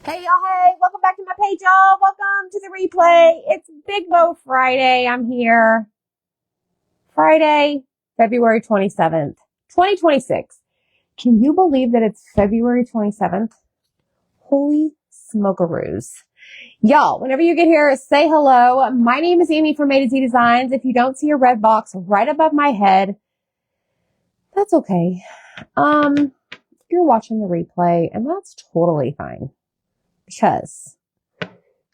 Hey y'all, hey, welcome back to my page, y'all. Welcome to the replay. It's Big Bow Friday. I'm here. Friday, February 27th, 2026. Can you believe that it's February 27th? Holy smokeroos. Y'all, whenever you get here, say hello. My name is Amy from A to Z Designs. If you don't see a red box right above my head, that's okay. You're watching the replay, and that's totally fine. Because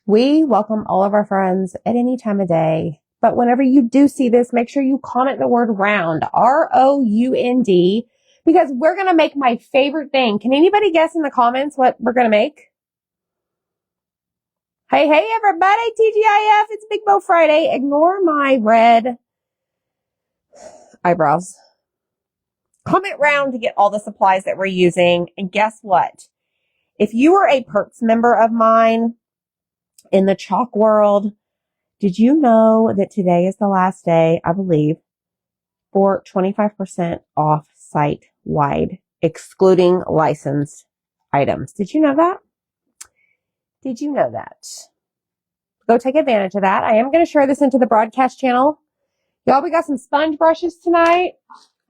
we welcome all of our friends at any time of day. But whenever you do see this, make sure you comment the word round, R-O-U-N-D, because we're going to make my favorite thing. Can anybody guess in the comments what we're going to make? Hey, hey, everybody, TGIF, it's Big Bow Friday. Ignore my red eyebrows. Comment round to get all the supplies that we're using. And guess what? If you were a Perks member of mine in the chalk world, did you know that today is the last day, I believe, for 25% off site-wide, excluding licensed items? Did you know that? Did you know that? Go take advantage of that. I am going to share this into the broadcast channel. Y'all, we got some sponge brushes tonight.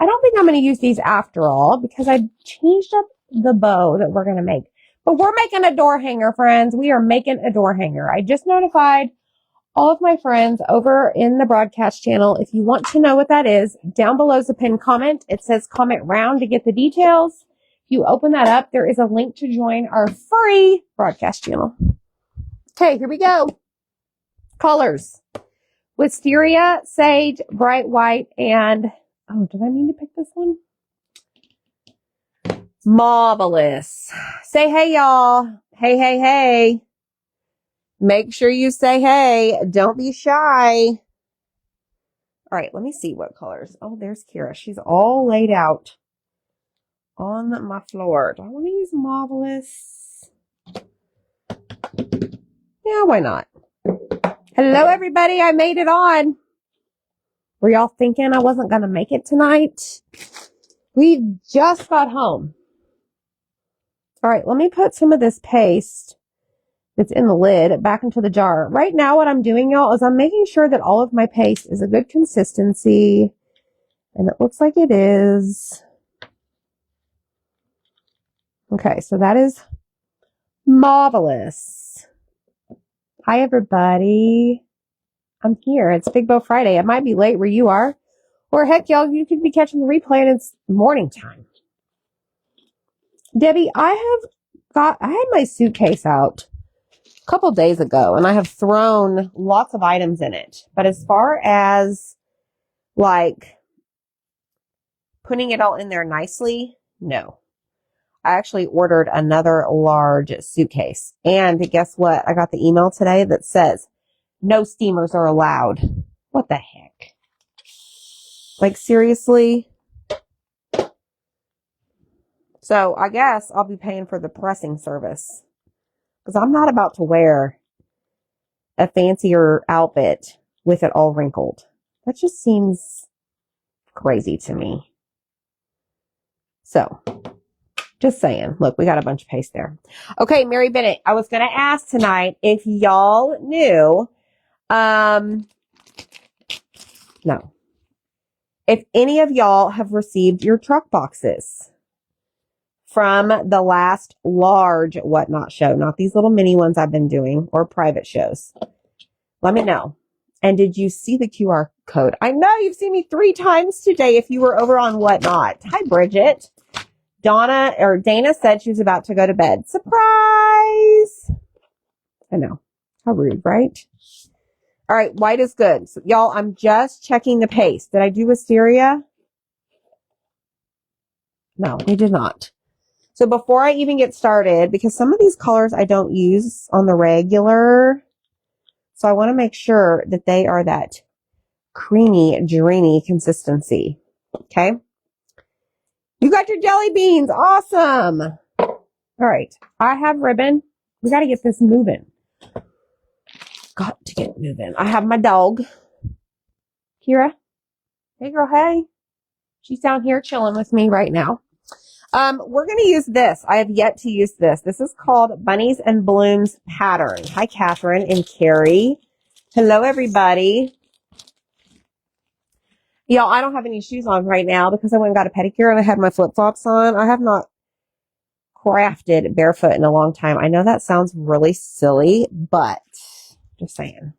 I don't think I'm going to use these after all because I changed up the bow that we're going to make. But we're making a door hanger, friends. We are making a door hanger. I just notified all of my friends over in the broadcast channel. If you want to know what that is, down below is a pinned comment. It says comment round to get the details. If you open that up, there is a link to join our free broadcast channel. Okay, here we go. Colors. Wisteria, Sage, Bright White, and, oh, did I mean to pick this one? Marvelous. Say hey, y'all. Hey, hey, hey. Make sure you say hey. Don't be shy. All right, let me see what colors. Oh, there's Kira. She's all laid out on my floor. Do I want to use Marvelous? Yeah, why not? Hello, everybody. I made it on. Were y'all thinking I wasn't going to make it tonight? We just got home. All right, let me put some of this paste that's in the lid back into the jar. Right now, what I'm doing, y'all, is I'm making sure that all of my paste is a good consistency. And it looks like it is. Okay, so that is marvelous. Hi, everybody. I'm here. It's Big Bow Friday. It might be late where you are. Or heck, y'all, you could be catching the replay and it's morning time. Debbie, I had my suitcase out a couple days ago and I have thrown lots of items in it. But as far as like putting it all in there nicely, no. I actually ordered another large suitcase. And guess what? I got the email today that says no steamers are allowed. What the heck? Like, seriously? So I guess I'll be paying for the pressing service because I'm not about to wear a fancier outfit with it all wrinkled. That just seems crazy to me. So, just saying. Look, we got a bunch of paste there. Okay, Mary Bennett, I was going to ask tonight if y'all knew, no. If any of y'all have received your truck boxes from the last large Whatnot show, not these little mini ones I've been doing or private shows. Let me know. And did you see the QR code? I know you've seen me 3 times today if you were over on Whatnot. Hi, Bridget. Dana said she was about to go to bed. Surprise! I know. How rude, right? All right, white is good. So, y'all, I'm just checking the paste. Did I do wisteria? No, we did not. So before I even get started, because some of these colors I don't use on the regular, so I want to make sure that they are that creamy, dreamy consistency. Okay? You got your jelly beans. Awesome. All right. I have ribbon. We got to get this moving. Got to get moving. I have my dog, Kira. Hey, girl. Hey. She's down here chilling with me right now. We're going to use this. I have yet to use this. This is called Bunnies and Blooms Pattern. Hi, Catherine and Carrie. Hello, everybody. Y'all, I don't have any shoes on right now because I went and got a pedicure and I had my flip-flops on. I have not crafted barefoot in a long time. I know that sounds really silly, but just saying.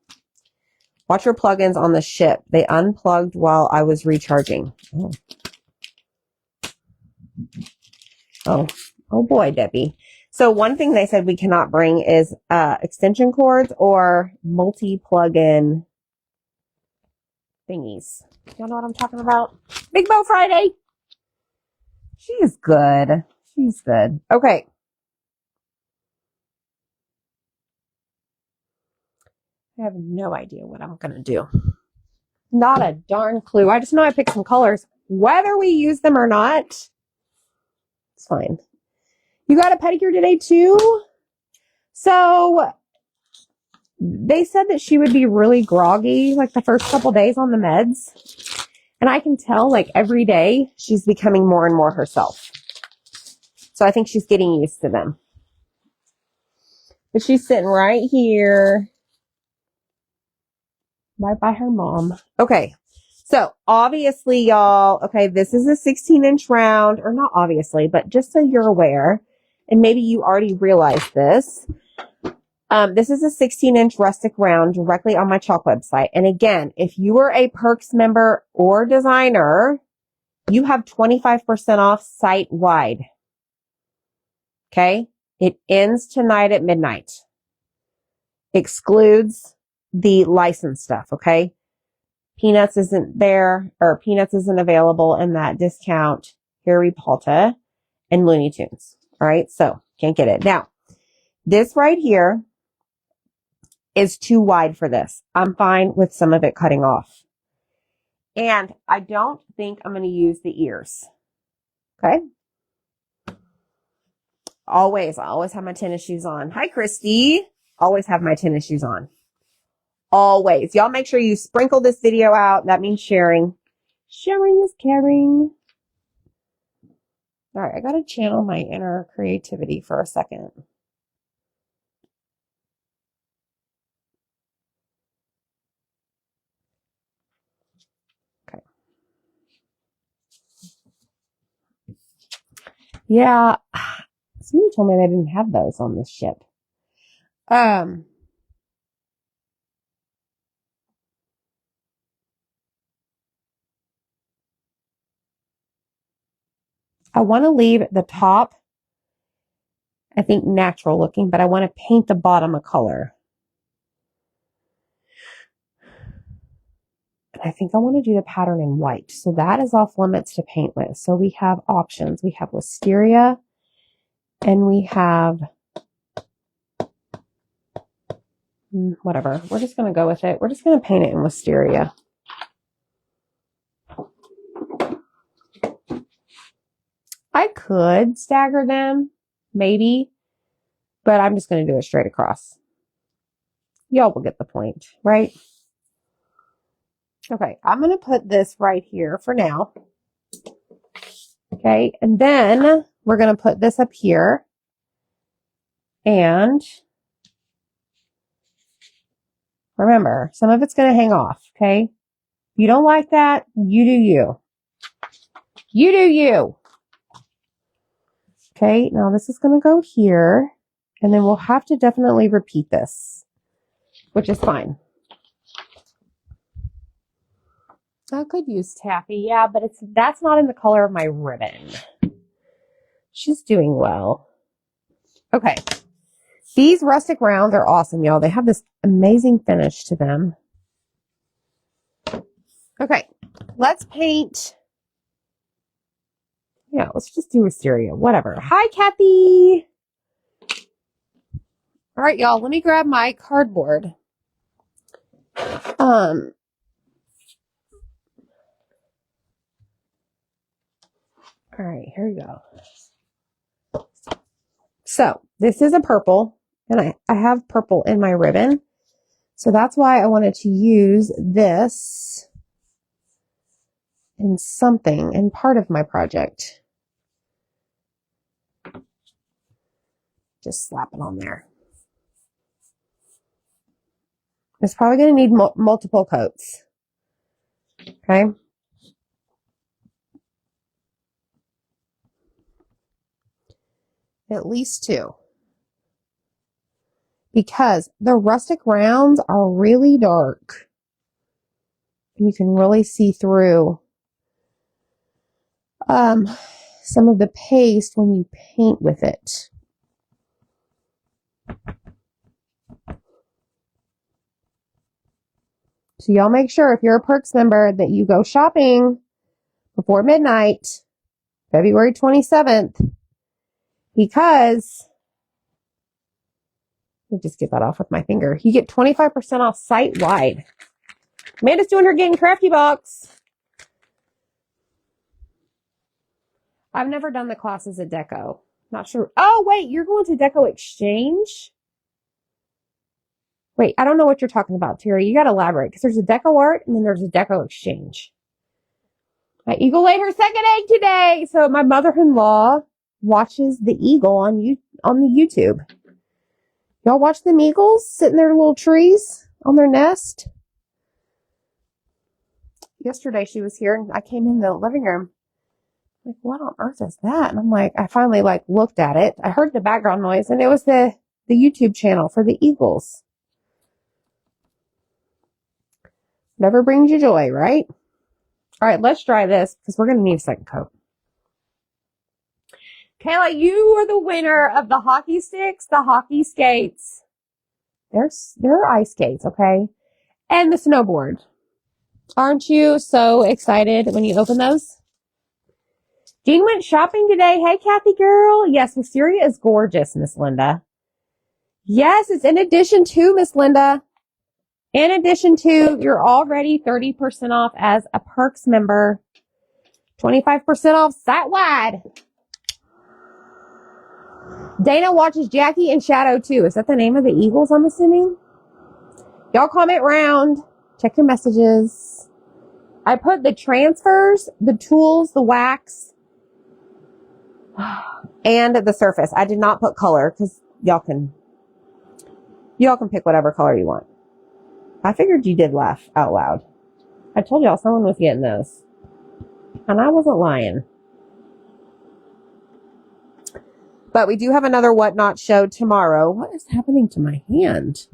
Watch your plugins on the ship. They unplugged while I was recharging. Oh boy, Debbie. So one thing they said we cannot bring is extension cords or multi-plug-in thingies. Y'all know what I'm talking about? Big Bow Friday. She is good. She's good. Okay. I have no idea what I'm going to do. Not a darn clue. I just know I picked some colors. Whether we use them or not, it's fine. You got a pedicure today too? So they said that she would be really groggy like the first couple days on the meds. And I can tell like every day she's becoming more and more herself. So I think she's getting used to them. But she's sitting right here. Right by her mom. Okay. So obviously y'all, okay, this is a 16-inch round, or not obviously, but just so you're aware, and maybe you already realized this. This is a 16-inch rustic round directly on my chalk website. And again, if you are a Perks member or designer, you have 25% off site-wide. Okay? It ends tonight at midnight. Excludes the license stuff, okay? Peanuts isn't there, or Peanuts isn't available in that discount. Harry Potter and Looney Tunes. All right? So, can't get it. Now, this right here is too wide for this. I'm fine with some of it cutting off. And I don't think I'm going to use the ears. Okay? I always have my tennis shoes on. Hi, Christy. Always have my tennis shoes on. Always. Y'all make sure you sprinkle this video out. That means sharing. Sharing is caring. All right, I got to channel my inner creativity for a second. Okay. Yeah. Somebody told me they didn't have those on this ship. I want to leave the top, I think, natural looking, but I want to paint the bottom a color. And I think I want to do the pattern in white. So that is off limits to paint with. So we have options. We have wisteria and we have whatever. We're just going to go with it. We're just going to paint it in wisteria. I could stagger them, maybe, but I'm just going to do it straight across. Y'all will get the point, right? Okay, I'm going to put this right here for now. Okay, and then we're going to put this up here. And remember, some of it's going to hang off, okay? If you don't like that, you do you. You do you. Okay, now this is going to go here. And then we'll have to definitely repeat this, which is fine. I could use taffy, yeah, but that's not in the color of my ribbon. She's doing well. Okay. These rustic rounds are awesome, y'all. They have this amazing finish to them. Okay. Let's paint. Yeah, let's just do wisteria. Whatever. Hi, Kathy. All right, y'all. Let me grab my cardboard. All right, here we go. So this is a purple, and I have purple in my ribbon. So that's why I wanted to use this in something, in part of my project. Just slap it on there. It's probably going to need multiple coats. Okay. At least 2. Because the rustic rounds are really dark. And you can really see through some of the paste when you paint with it. So y'all make sure if you're a Perks member that you go shopping before midnight, February 27th, because, let me just get that off with my finger. You get 25% off site-wide. Amanda's doing her Getting Crafty box. I've never done the classes at Deco. Not sure. Oh, wait, you're going to Deco Exchange? Wait, I don't know what you're talking about, Terry. You got to elaborate, because there's a Deco Art and then there's a Deco Exchange. My eagle laid her second egg today. So my mother-in-law watches the eagle on the YouTube. Y'all watch them eagles sit in their little trees on their nest? Yesterday she was here and I came in the living room. Like, what on earth is that? And I'm like, I finally looked at it. I heard the background noise and it was the YouTube channel for the eagles. Never brings you joy, right? All right, let's dry this because we're going to need a second coat. Kayla, you are the winner of the hockey sticks, the hockey skates. They're ice skates, okay? And the snowboard. Aren't you so excited when you open those? Jean went shopping today. Hey, Kathy girl. Yes, Wisteria is gorgeous, Miss Linda. Yes, it's in addition to, Miss Linda. In addition to, you're already 30% off as a Perks member. 25% off site-wide. Dana watches Jackie and Shadow too. Is that the name of the Eagles, I'm assuming? Y'all comment round. Check your messages. I put the transfers, the tools, the wax, and the surface. I did not put color because y'all can pick whatever color you want. I figured you did laugh out loud. I told y'all someone was getting those. And I wasn't lying. But we do have another Whatnot show tomorrow. What is happening to my hand?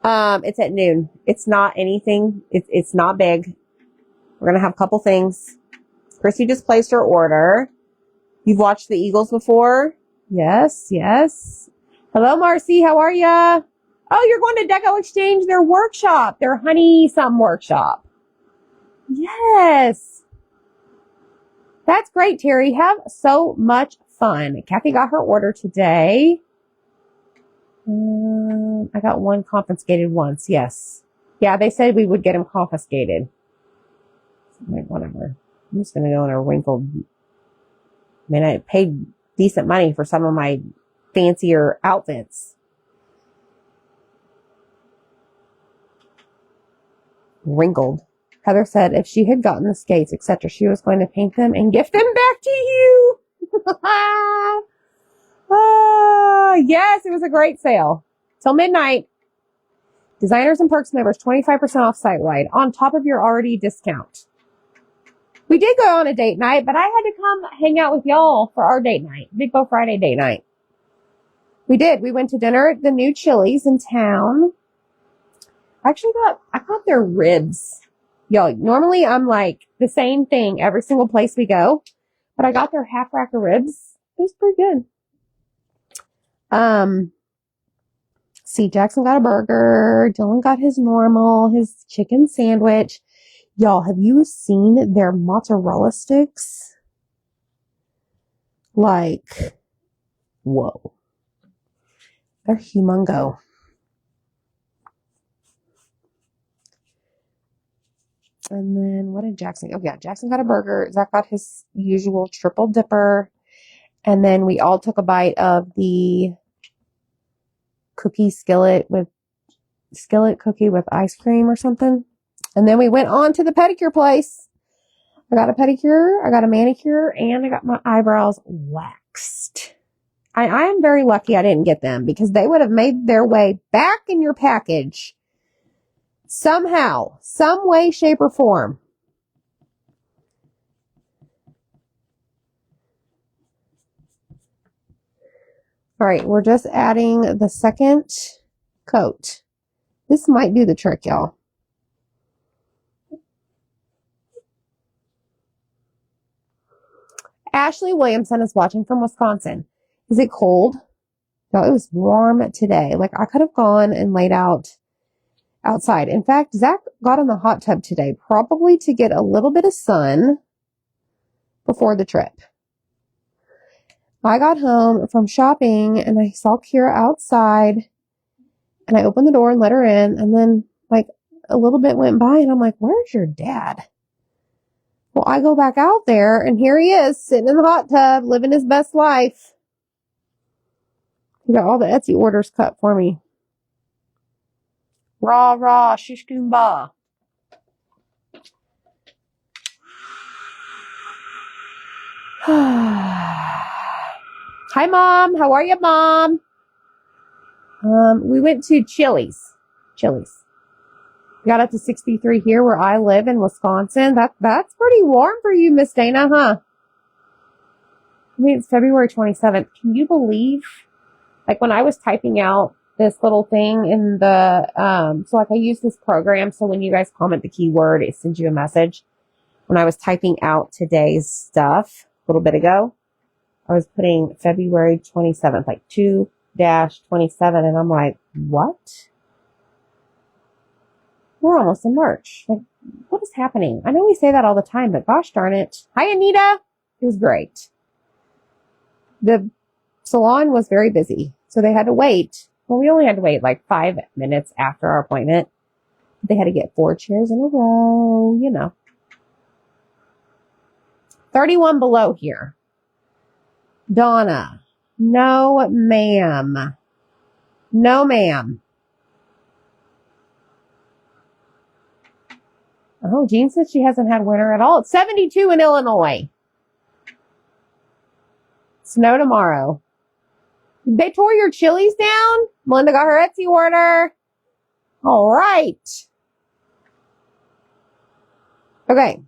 It's at noon. It's not anything. It's not big. We're going to have a couple things. Chrissy just placed her order. You've watched the Eagles before? Yes, yes. Hello, Marcy. How are ya? Oh, you're going to Deco Exchange, their workshop, their honey something workshop. Yes. That's great, Terry. Have so much fun. Kathy got her order today. I got one confiscated once. Yes. Yeah, they said we would get him confiscated. Like, whatever. I'm just going to go in a wrinkled. I mean, I paid decent money for some of my fancier outfits. Wrinkled. Heather said if she had gotten the skates, etc., she was going to paint them and gift them back to you. Yes, it was a great sale. Till midnight. Designers and Perks members, 25% off site-wide on top of your already discount. We did go on a date night, but I had to come hang out with y'all for our date night. Big Bow Friday date night. We did. We went to dinner at the new Chili's in town. I got their ribs. Y'all, normally I'm like the same thing every single place we go, but I got their half rack of ribs. It was pretty good. See, Jackson got a burger. Dylan got his chicken sandwich. Y'all, have you seen their mozzarella sticks? Like, whoa. They're humongo. And then what did Jackson? Oh yeah, Jackson got a burger. Zach got his usual triple dipper. And then we all took a bite of the cookie skillet cookie with ice cream or something. And then we went on to the pedicure place. I got a pedicure, I got a manicure, and I got my eyebrows waxed. I am very lucky I didn't get them because they would have made their way back in your package somehow, some way, shape, or form. All right, we're just adding the second coat. This might do the trick, y'all. Ashley Williamson is watching from Wisconsin. Is it cold? No, it was warm today. Like I could have gone and laid out outside. In fact, Zach got in the hot tub today, probably to get a little bit of sun before the trip. I got home from shopping and I saw Kira outside and I opened the door and let her in. And then like a little bit went by and I'm like, where's your dad? Well, I go back out there and here he is sitting in the hot tub, living his best life. He got all the Etsy orders cut for me. Rah, rah, shish kumbah. Hi, Mom. How are you, Mom? We went to Chili's. We got up to 63 here where I live in Wisconsin. That's pretty warm for you, Miss Dana, huh? I mean, it's February 27th. Can you believe, like when I was typing out this little thing in the, so like I use this program. So when you guys comment the keyword, it sends you a message. When I was typing out today's stuff a little bit ago, I was putting February 27th, like 2-27. And I'm like, what? We're almost in March. Like, what is happening? I know we say that all the time, but gosh darn it. Hi, Anita. It was great. The salon was very busy, so they had to wait. Well, we only had to wait like 5 minutes after our appointment. They had to get 4 chairs in a row, you know. 31 below here. Donna. No, ma'am. No, ma'am. Oh, Jean says she hasn't had winter at all. It's 72 in Illinois. Snow tomorrow. They tore your Chili's down? Melinda got her Etsy order. All right. Okay.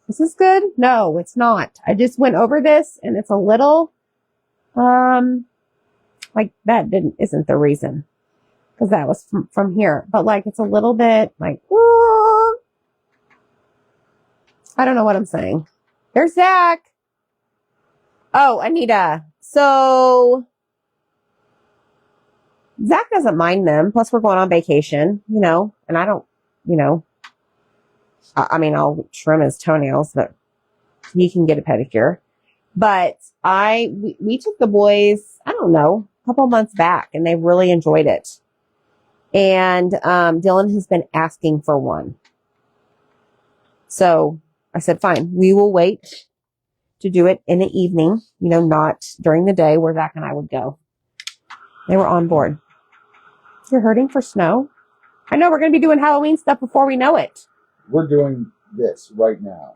Is this good? No, it's not. I just went over this and it's a little, like that isn't the reason. Cause that was from here. But like, it's a little bit like, I don't know what I'm saying. There's Zach. Oh, Anita. So Zach doesn't mind them. Plus we're going on vacation, you know, and I don't, you know, I mean, I'll trim his toenails, but he can get a pedicure. But we took the boys, I don't know, a couple months back and they really enjoyed it. And, Dylan has been asking for one. So I said, fine, we will wait to do it in the evening, you know, not during the day where Zach and I would go. They were on board. You're hurting for snow? I know we're going to be doing Halloween stuff before we know it. We're doing this right now.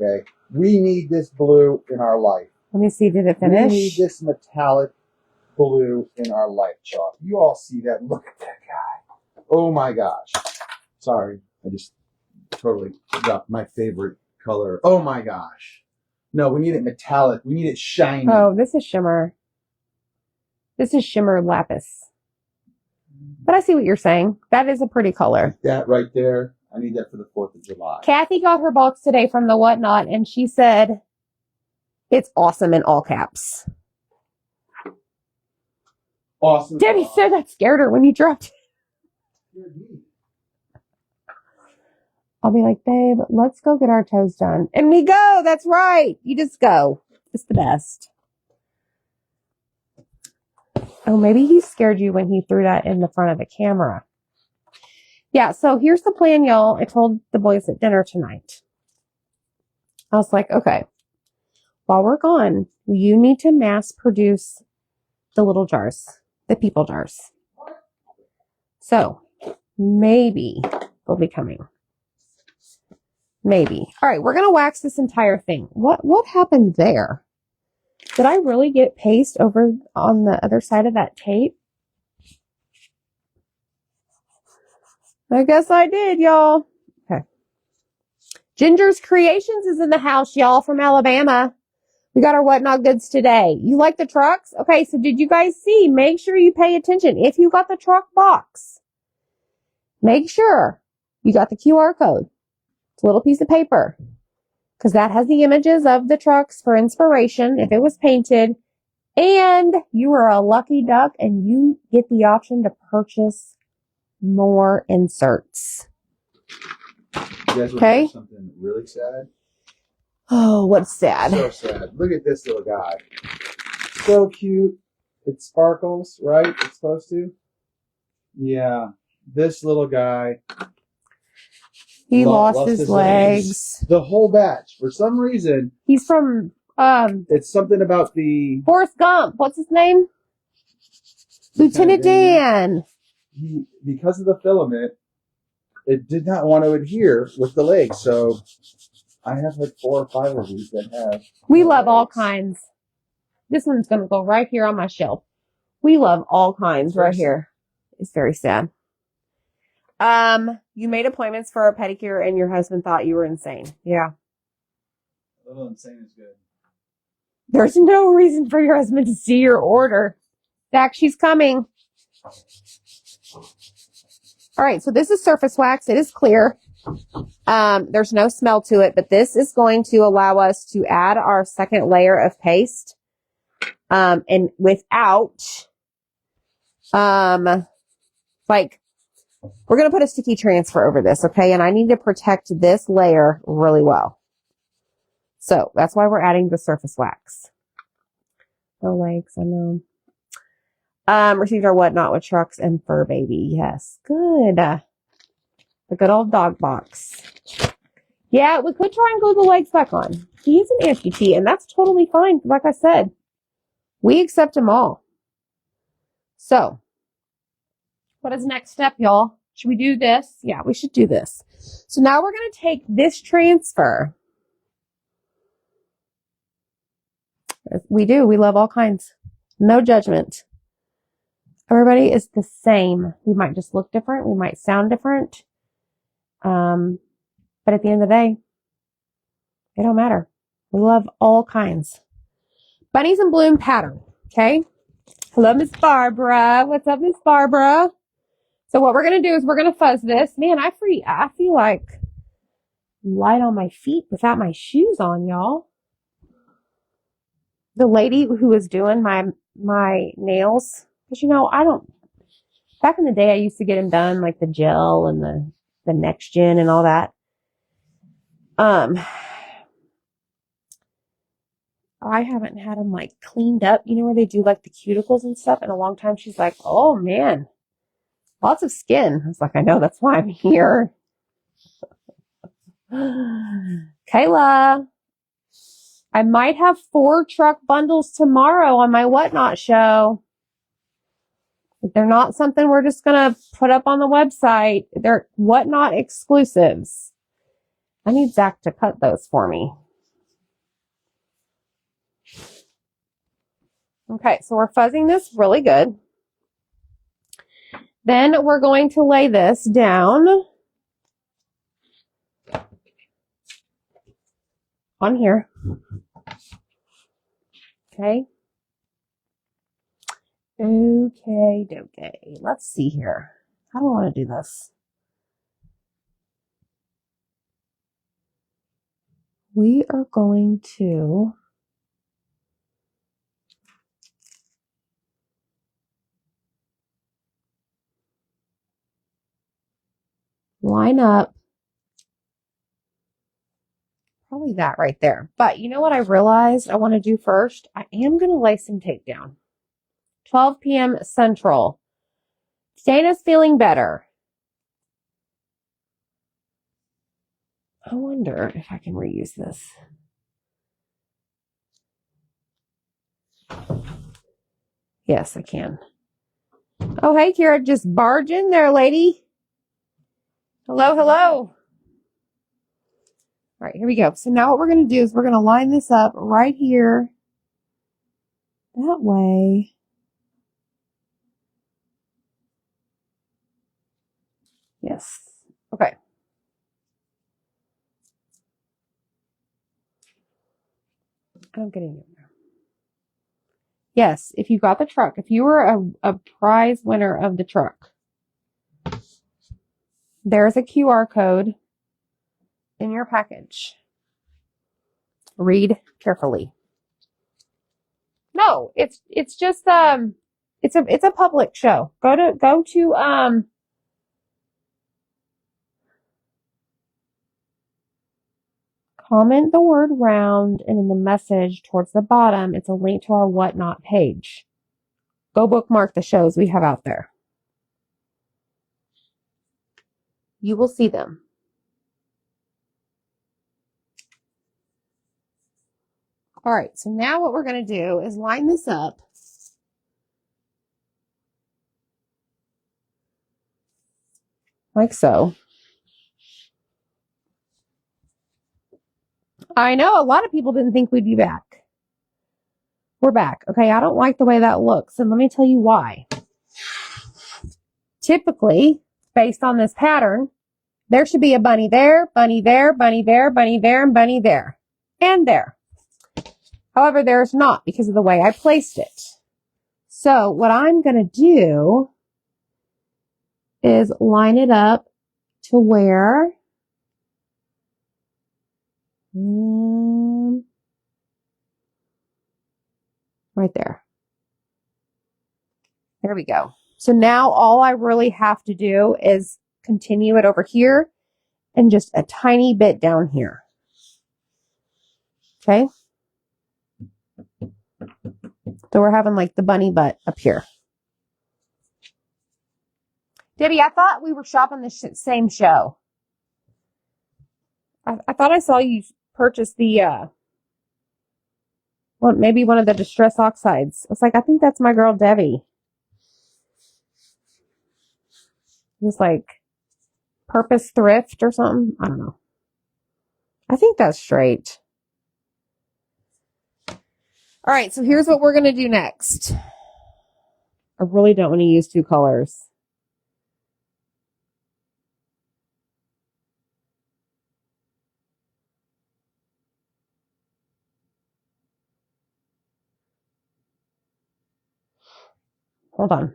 Okay. We need this blue in our life. Let me see. Did it finish? We need this metallic blue in our life, Chalk. You all see that. Look at that guy. Oh my gosh. Sorry. I just totally dropped my favorite color. Oh my gosh. No, we need it metallic. We need it shiny. Oh, this is shimmer. This is shimmer lapis. But I see what you're saying. That is a pretty color. That right there. I need that for the 4th of July. Kathy got her box today from the Whatnot, and she said, it's awesome in all caps. Awesome. Debbie said that scared her when you dropped it. I'll be like, babe, let's go get our toes done. And we go. That's right. You just go. It's the best. Oh, maybe he scared you when he threw that in the front of the camera. Yeah, so here's the plan, y'all. I told the boys at dinner tonight. I was like, okay, while we're gone, you need to mass produce the little jars, the people jars. So maybe they'll be coming. Maybe. All right, we're going to wax this entire thing. What happened there? Did I really get paste over on the other side of that tape? I guess I did, y'all. Okay. Ginger's Creations is in the house, y'all, from Alabama. We got our whatnot goods today. You like the trucks? Okay, so did you guys see? Make sure you pay attention. If you got the truck box, make sure you got the QR code. It's a little piece of paper because that has the images of the trucks for inspiration if it was painted. And you are a lucky duck and you get the option to purchase more inserts. You guys want to Okay. hear something really sad? Oh, what's sad? So sad. Look at this little guy. So cute. It sparkles, right? It's supposed to. Yeah. This little guy. He lost his legs. The whole batch. For some reason. He's from, it's something about the... Forrest Gump. What's his name? Lieutenant Dan. Because of the filament, it did not want to adhere with the legs. So I have like 4 or 5 of these that have. We love all kinds. This one's going to go right here on my shelf. We love all kinds right here. It's very sad. You made appointments for a pedicure and your husband thought you were insane. Yeah. A little insane is good. There's no reason for your husband to see your order. Zach, she's coming. All right, so this is surface wax. It is clear. There's no smell to it, but this is going to allow us to add our second layer of paste. And without, like, we're going to put a sticky transfer over this, okay? And I need to protect this layer really well. So that's why we're adding the surface wax. No legs, I know. Received our whatnot with trucks and fur baby. Yes, good. The good old dog box. Yeah, we could try and glue the legs back on. He is an amputee, and that's totally fine. Like I said, we accept them all. So, what is the next step, y'all? Should we do this? Yeah, we should do this. So now we're going to take this transfer. We do. We love all kinds. No judgment. Everybody is the same. We might just look different. We might sound different. But at the end of the day, it don't matter. We love all kinds. Bunnies in Bloom pattern. Okay. Hello, Miss Barbara. What's up, Miss Barbara? So what we're going to do is we're going to fuzz this. Man, I feel like light on my feet without my shoes on, y'all. The lady who was doing my nails, because, you know, back in the day, I used to get them done, like the gel and the next gen and all that. I haven't had them, like, cleaned up, you know, where they do, like, the cuticles and stuff in a long time. She's like, oh, man, lots of skin. I was like, I know, that's why I'm here. Kayla, I might have 4 truck bundles tomorrow on my whatnot show. They're not something we're just going to put up on the website. They're whatnot exclusives. I need Zach to cut those for me. Okay, so we're fuzzing this really good. Then we're going to lay this down on here. Okay. Okay. Let's see here. How do I want to do this? We are going to line up probably that right there. But you know what I realized I want to do first? I am going to lay some tape down. 12 p.m. Central. Dana's feeling better. I wonder if I can reuse this. Yes, I can. Oh, hey, Kira, just barge in there, lady. Hello. All right, here we go. So now what we're going to do is we're going to line this up right here that way. Yes. Okay. I'm getting in there. Yes, if you got the truck, if you were a prize winner of the truck, there's a QR code in your package. Read carefully. No, it's just it's a public show. Go to comment the word round, and in the message towards the bottom, it's a link to our whatnot page. Go bookmark the shows we have out there. You will see them. All right, so now what we're going to do is line this up. Like so. I know a lot of people didn't think we'd be back. We're back. Okay, I don't like the way that looks, and let me tell you why. Typically, based on this pattern, there should be a bunny there, bunny there, bunny there, bunny there, and bunny there. And there. However, there's not because of the way I placed it. So what I'm going to do is line it up to where right there. There we go. So now all I really have to do is continue it over here and just a tiny bit down here. Okay. So we're having like the bunny butt up here. Debbie, I thought we were shopping the same show. I thought I saw you purchase the, well, maybe one of the Distress Oxides. I was like, I think that's my girl Debbie. It was like Purpose Thrift or something. I don't know. I think that's straight. All right, so here's what we're going to do next. I really don't want to use two colors. Hold on.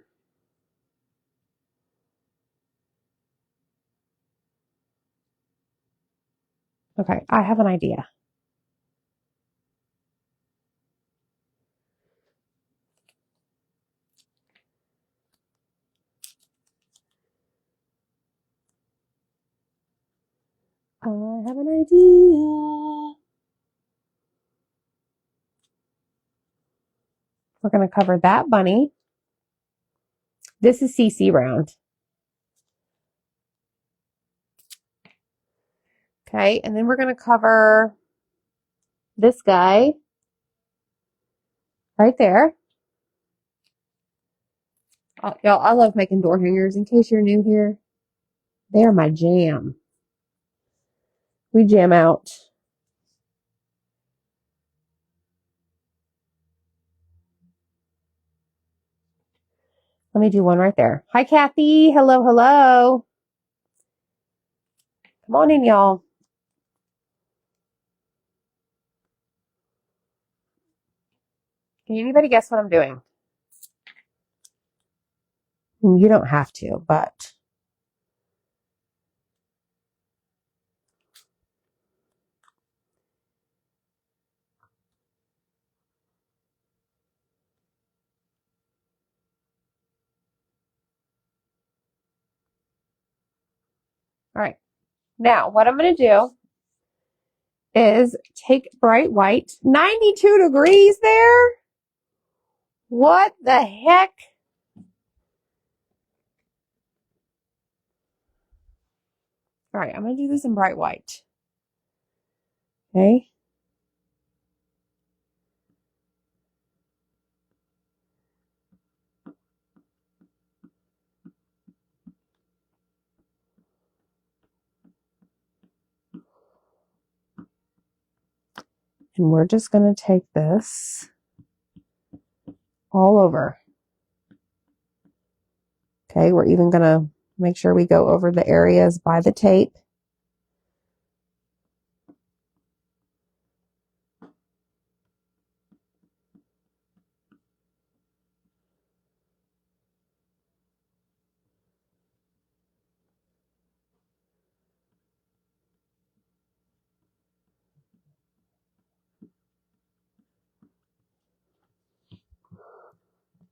Okay, I have an idea. I have an idea. We're going to cover that bunny. This is CC round. Okay, and then we're going to cover this guy right there. Y'all, I love making door hangers. In case you're new here, they are my jam. We jam out. Let me do one right there. Hi, Kathy. Hello, hello. Come on in, y'all. Can anybody guess what I'm doing? You don't have to, but all right. Now, what I'm going to do is take bright white. 92 degrees there? What the heck? All right, I'm going to do this in bright white. Okay. And we're just going to take this all over. Okay, we're even going to make sure we go over the areas by the tape.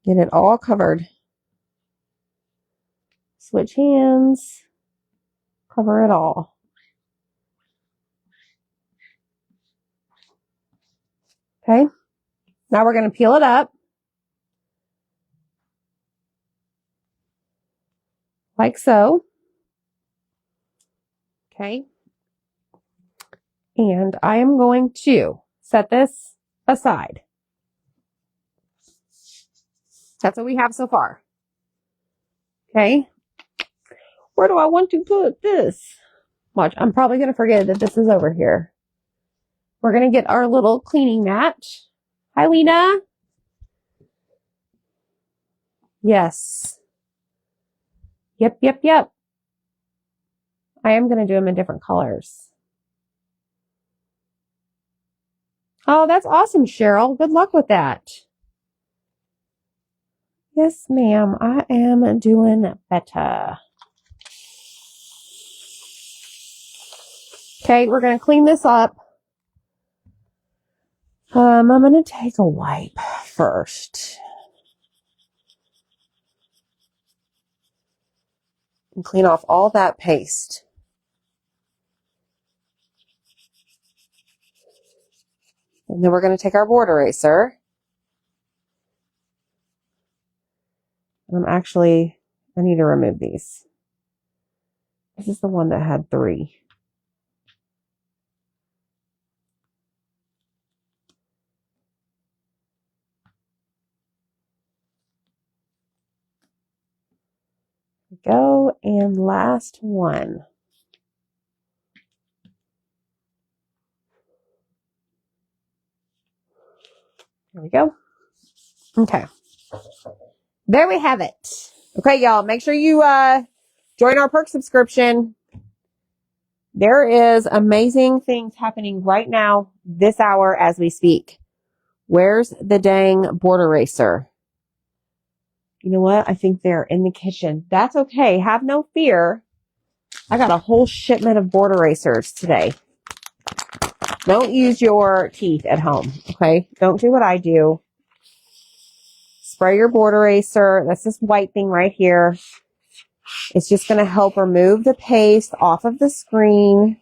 Get it all covered. Switch hands. Cover it all. Okay. Now we're going to peel it up. Like so. Okay. And I am going to set this aside. That's what we have so far. Okay. Where do I want to put this? Watch, I'm probably going to forget that this is over here. We're going to get our little cleaning mat. Hi, Lena. Yes. Yep. I am going to do them in different colors. Oh, that's awesome, Cheryl. Good luck with that. Yes, ma'am. I am doing better. Okay, we're going to clean this up. I'm going to take a wipe first. And clean off all that paste. And then we're going to take our board eraser. And I need to remove these. This is the one that had 3. Go, and last one. There we go. Okay. There we have it. Okay, y'all, make sure you join our perk subscription. There is amazing things happening right now, this hour as we speak. Where's the dang board eraser? You know what? I think they're in the kitchen. That's okay. Have no fear. I got a whole shipment of board erasers today. Don't use your teeth at home, okay? Don't do what I do. Spray your board eraser. That's this white thing right here. It's just going to help remove the paste off of the screen.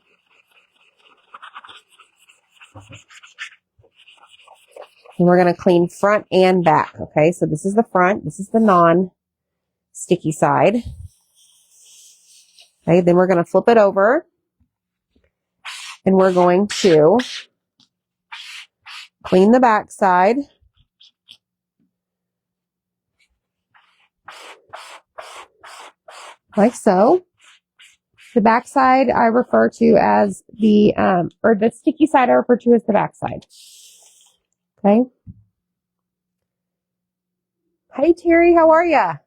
And we're going to clean front and back, okay? So this is the front. This is the non-sticky side. Okay, then we're going to flip it over. And we're going to clean the back side. Like so. The back side I refer to as the sticky side I refer to as the back side. Okay. Hey Terry, how are ya?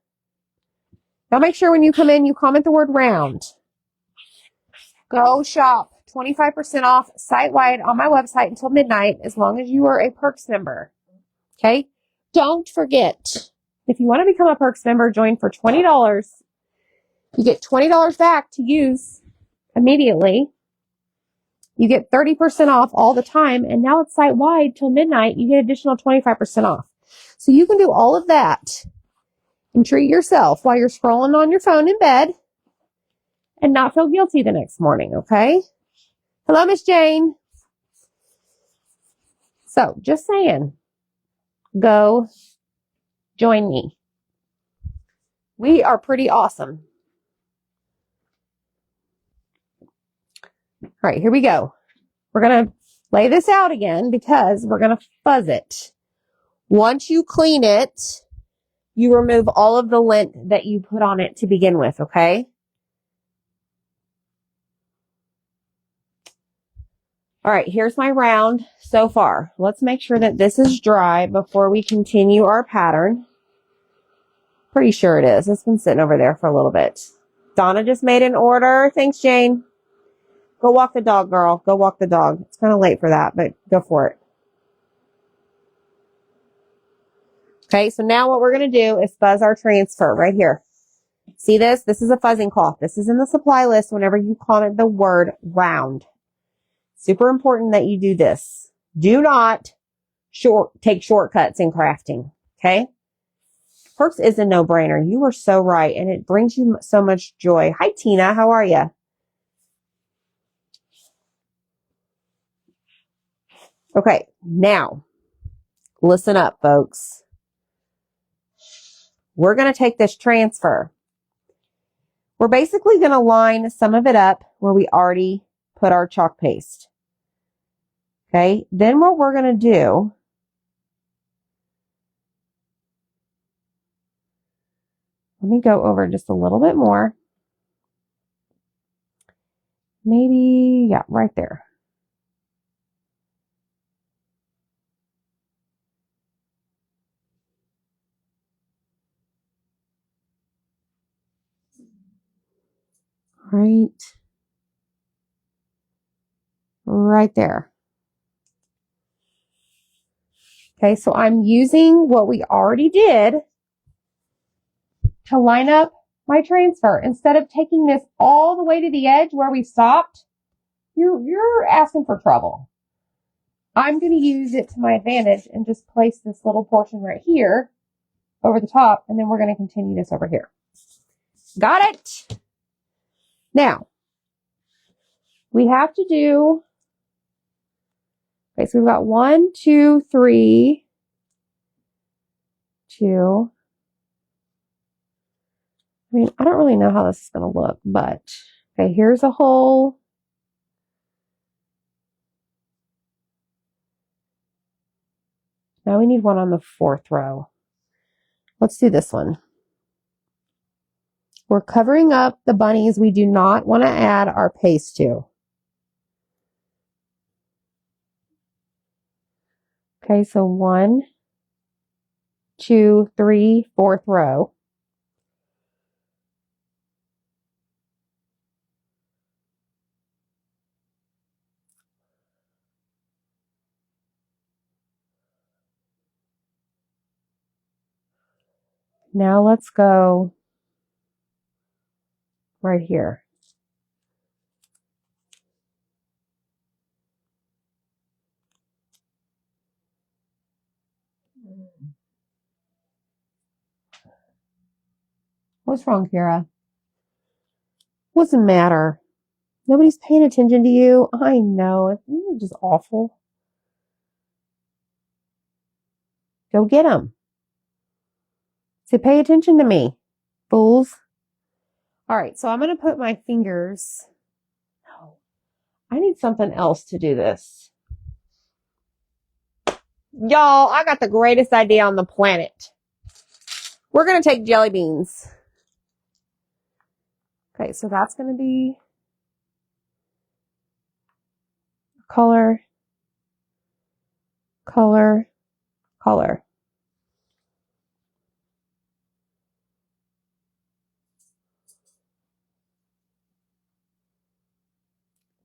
Now make sure when you come in, you comment the word round. Go shop 25% off site-wide on my website until midnight as long as you are a Perks member. Okay? Don't forget, if you want to become a Perks member, join for $20. You get $20 back to use immediately. You get 30% off all the time, and now it's site-wide till midnight. You get additional 25% off. So you can do all of that and treat yourself while you're scrolling on your phone in bed and not feel guilty the next morning, okay? Hello, Miss Jane. So, just saying, go join me. We are pretty awesome. All right, here we go. We're going to lay this out again because we're going to fuzz it. Once you clean it, you remove all of the lint that you put on it to begin with, okay? All right, here's my round so far. Let's make sure that this is dry before we continue our pattern. Pretty sure it is. It's been sitting over there for a little bit. Donna just made an order. Thanks, Jane. Go walk the dog, girl. Go walk the dog. It's kind of late for that, but go for it. Okay, so now what we're going to do is fuzz our transfer right here. See this? This is a fuzzing cloth. This is in the supply list whenever you comment the word round. Super important that you do this. Do not take shortcuts in crafting. Okay? Perks is a no-brainer. You are so right, and it brings you so much joy. Hi, Tina. How are you? Okay, now, listen up, folks. We're going to take this transfer. We're basically going to line some of it up where we already put our chalk paste. Okay, then what we're going to do, let me go over just a little bit more. Maybe, yeah, right there. Right there. Okay, so I'm using what we already did to line up my transfer. Instead of taking this all the way to the edge where we stopped, you're asking for trouble. I'm going to use it to my advantage and just place this little portion right here over the top, and then we're going to continue this over here. Got it? Now, we have to do, okay, so we've got 1, 2, 3, 2. I mean, I don't really know how this is going to look, but, okay, here's a hole. Now we need one on the 4th row. Let's do this one. We're covering up the bunnies we do not want to add our paste to. Okay, so 1, 2, 3, 4th row. Now let's go right here. What's wrong, Kira? What's the matter? Nobody's paying attention to you. I know. You're just awful. Go get them. Say, pay attention to me, fools. All right, so I'm going to put my fingers. No, I need something else to do this. Y'all, I got the greatest idea on the planet. We're going to take jelly beans. Okay, so that's going to be color, color, color.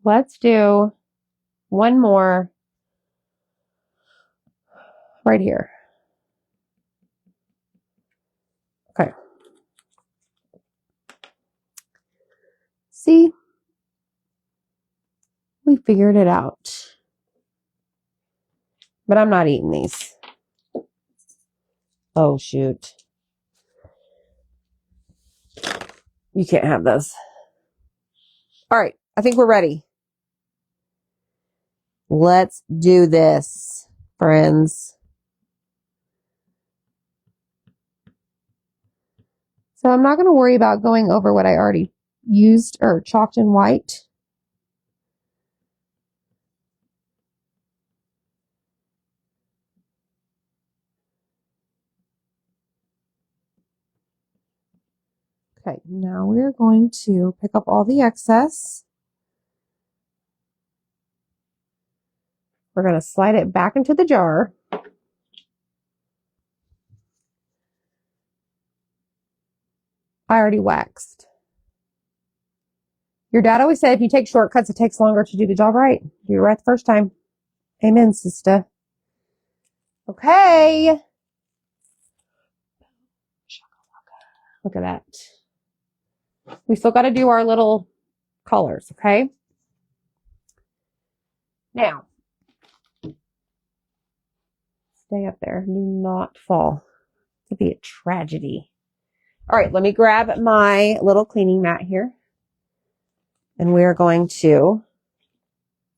Let's do one more right here. Okay. See? We figured it out. But I'm not eating these. Oh, shoot. You can't have those. All right. I think we're ready. Let's do this, friends. So I'm not going to worry about going over what I already used or chalked in white. Okay, now we're going to pick up all the excess. We're going to slide it back into the jar. I already waxed. Your dad always said if you take shortcuts, it takes longer to do the job right. Do it right the first time. Amen, sister. Okay. Look at that. We still got to do our little colors, okay? Now, stay up there. Do not fall. It could be a tragedy. All right, let me grab my little cleaning mat here. And we're going to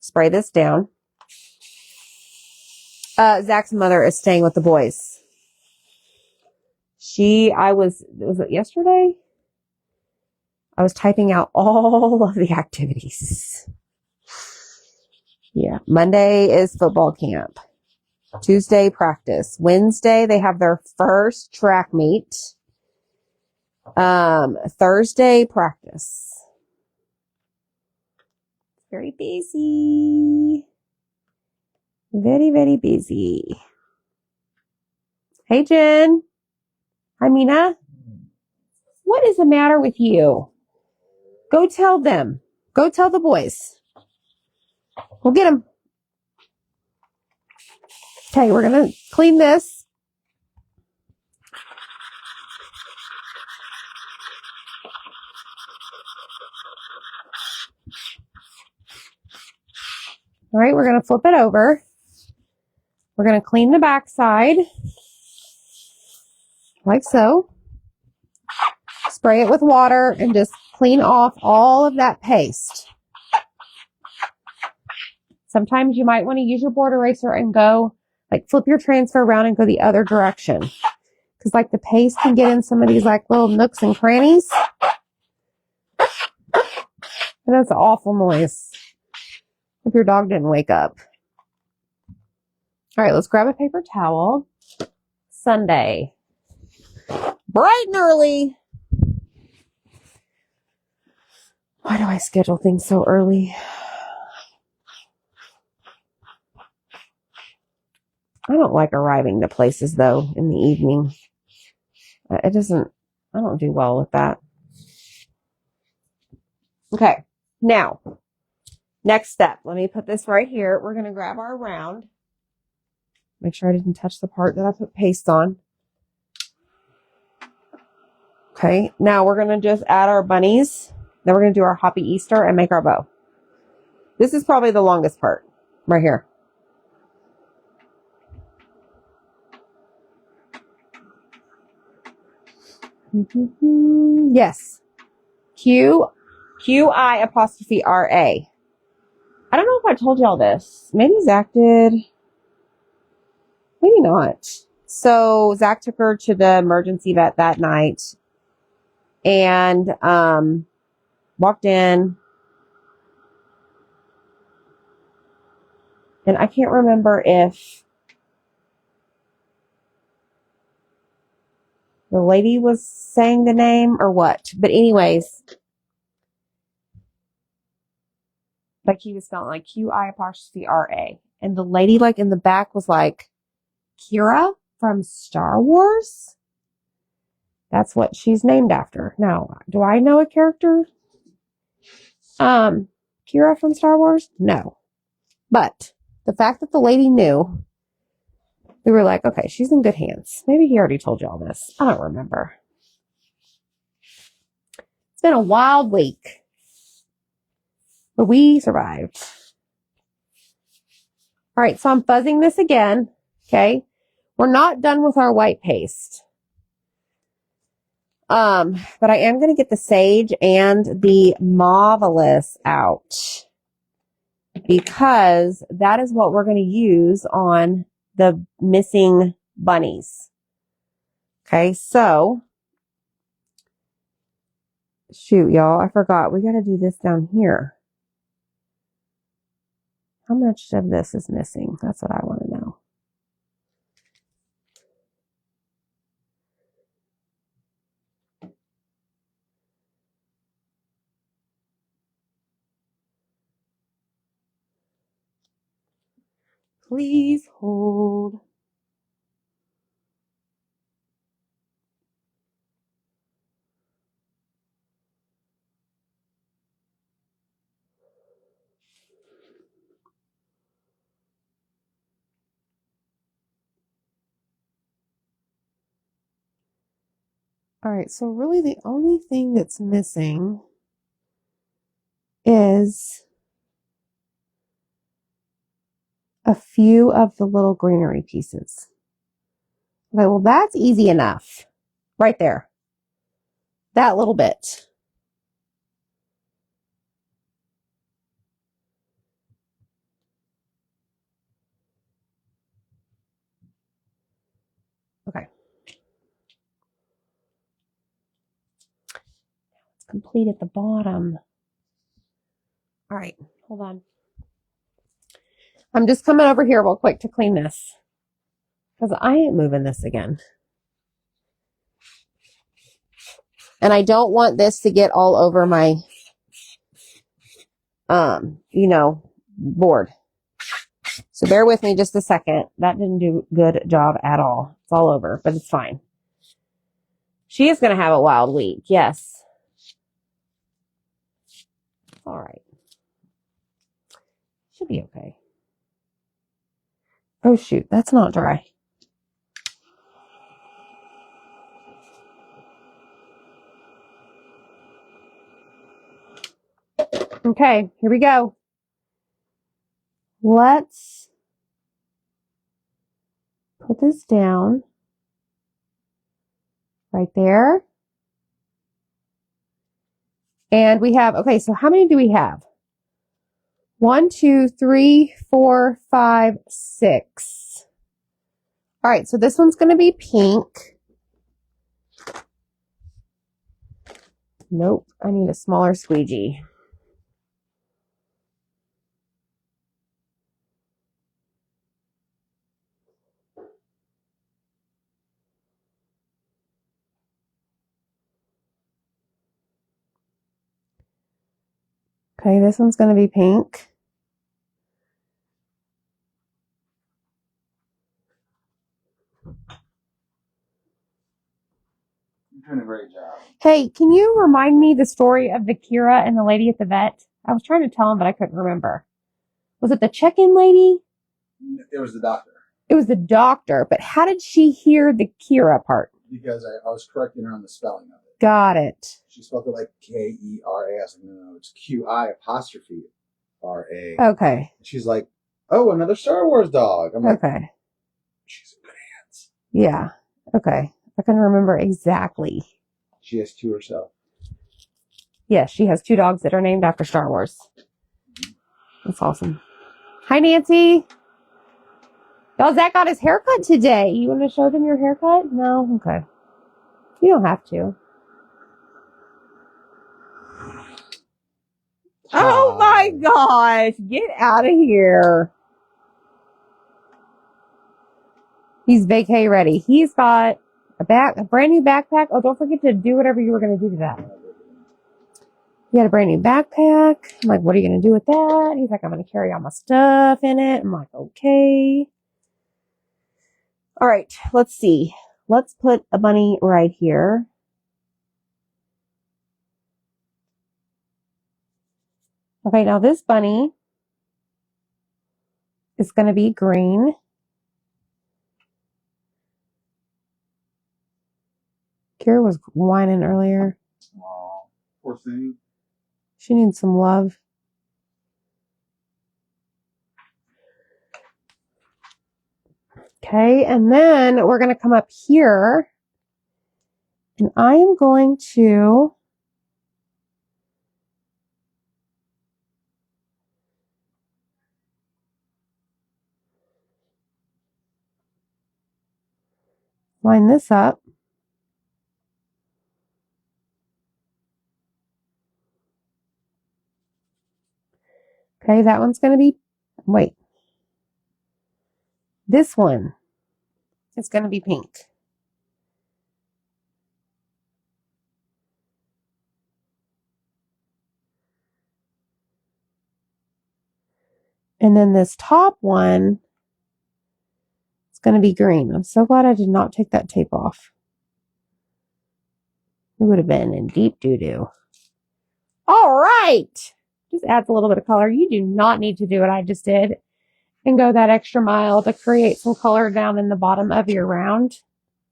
spray this down. Zach's mother is staying with the boys. Was it yesterday? I was typing out all of the activities. Yeah. Monday is football camp. Tuesday, practice. Wednesday, they have their first track meet. Thursday, practice. Very busy. Very, very busy. Hey, Jen. Hi, Mina. What is the matter with you? Go tell them. Go tell the boys. We'll get them. Okay, we're going to clean this. All right, we're going to flip it over. We're going to clean the back side. Like so. Spray it with water and just clean off all of that paste. Sometimes you might want to use your board eraser and go, like flip your transfer around and go the other direction. Because like the paste can get in some of these like little nooks and crannies. And that's an awful noise. If your dog didn't wake up. All right, let's grab a paper towel. Sunday. Bright and early. Why do I schedule things so early? I don't like arriving to places though in the evening. I don't do well with that. Okay, now, next step. Let me put this right here. We're going to grab our round. Make sure I didn't touch the part that I put paste on. Okay, now we're going to just add our bunnies. Then we're going to do our Hoppy Easter and make our bow. This is probably the longest part, right here. Yes. QI''RA. I don't know if I told y'all this. Maybe Zach did. Maybe not. So Zach took her to the emergency vet that night and walked in. And I can't remember if the lady was saying the name or what. But anyways, like he was spelling like QI''RA. And the lady like in the back was like, Kira from Star Wars? That's what she's named after. Now, do I know a character? Kira from Star Wars? No. But the fact that the lady knew, we were like, okay, she's in good hands. Maybe he already told you all this. I don't remember. It's been a wild week. But we survived. All right, so I'm fuzzing this again. Okay. We're not done with our white paste. But I am going to get the sage and the marvelous out because that is what we're going to use on the missing bunnies. Okay, so shoot, y'all, I forgot. We got to do this down here. How much of this is missing? That's what I want to know. Please hold. All right, so really the only thing that's missing is a few of the little greenery pieces. Okay, well, that's easy enough. Right there. That little bit. Okay. It's complete at the bottom. All right, hold on. I'm just coming over here real quick to clean this because I ain't moving this again. And I don't want this to get all over my, board. So bear with me just a second. That didn't do a good job at all. It's all over, but it's fine. She is going to have a wild week. Yes. All right. Should be okay. Oh, shoot. That's not dry. Okay, here we go. Let's put this down right there. And we have, okay, so how many do we have? 1, 2, 3, 4, 5, 6. All right, so this one's going to be pink. Nope, I need a smaller squeegee. Okay, this one's going to be pink. You're doing a great job. Hey, can you remind me the story of the Kira and the lady at the vet? I was trying to tell him, but I couldn't remember. Was it the check-in lady? It was the doctor. It was the doctor, but how did she hear the Kira part? Because I was correcting her on the spelling of it. Got it. She spelled it like Kera. I was like, no, it's QI''RA. Okay. She's like, oh, another Star Wars dog. I'm like, Okay. she's in good hands. Yeah. Okay. I can remember exactly. She has 2 herself. Yes, she has 2 dogs that are named after Star Wars. That's awesome. Hi, Nancy. Y'all, Zach got his haircut today. You want to show them your haircut? No? Okay. You don't have to. Oh my gosh. Get out of here. He's vacay ready. He's got a brand new backpack. Oh, don't forget to do whatever you were going to do to that. He had a brand new backpack. I'm like, what are you going to do with that? He's like, I'm going to carry all my stuff in it. I'm like, okay. All right, let's see. Let's put a bunny right here. Okay, now this bunny is going to be green. Kira was whining earlier. Aw, poor thing. She needs some love. Okay, and then we're going to come up here. And I am going to line this up. Okay, that one's going to be, wait. This one is going to be pink. And then this top one going to be green. I'm so glad I did not take that tape off. It would have been in deep doo-doo. All right. Just adds a little bit of color. You do not need to do what I just did and go that extra mile to create some color down in the bottom of your round.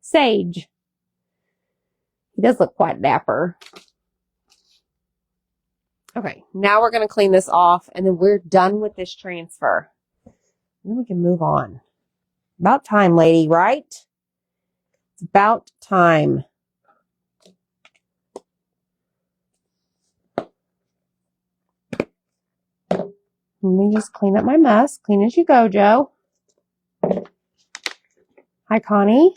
Sage. He does look quite dapper. Okay, now we're going to clean this off, and then we're done with this transfer. And then we can move on. About time, lady, right? It's about time. Let me just clean up my mess. Clean as you go, Joe. Hi, Connie.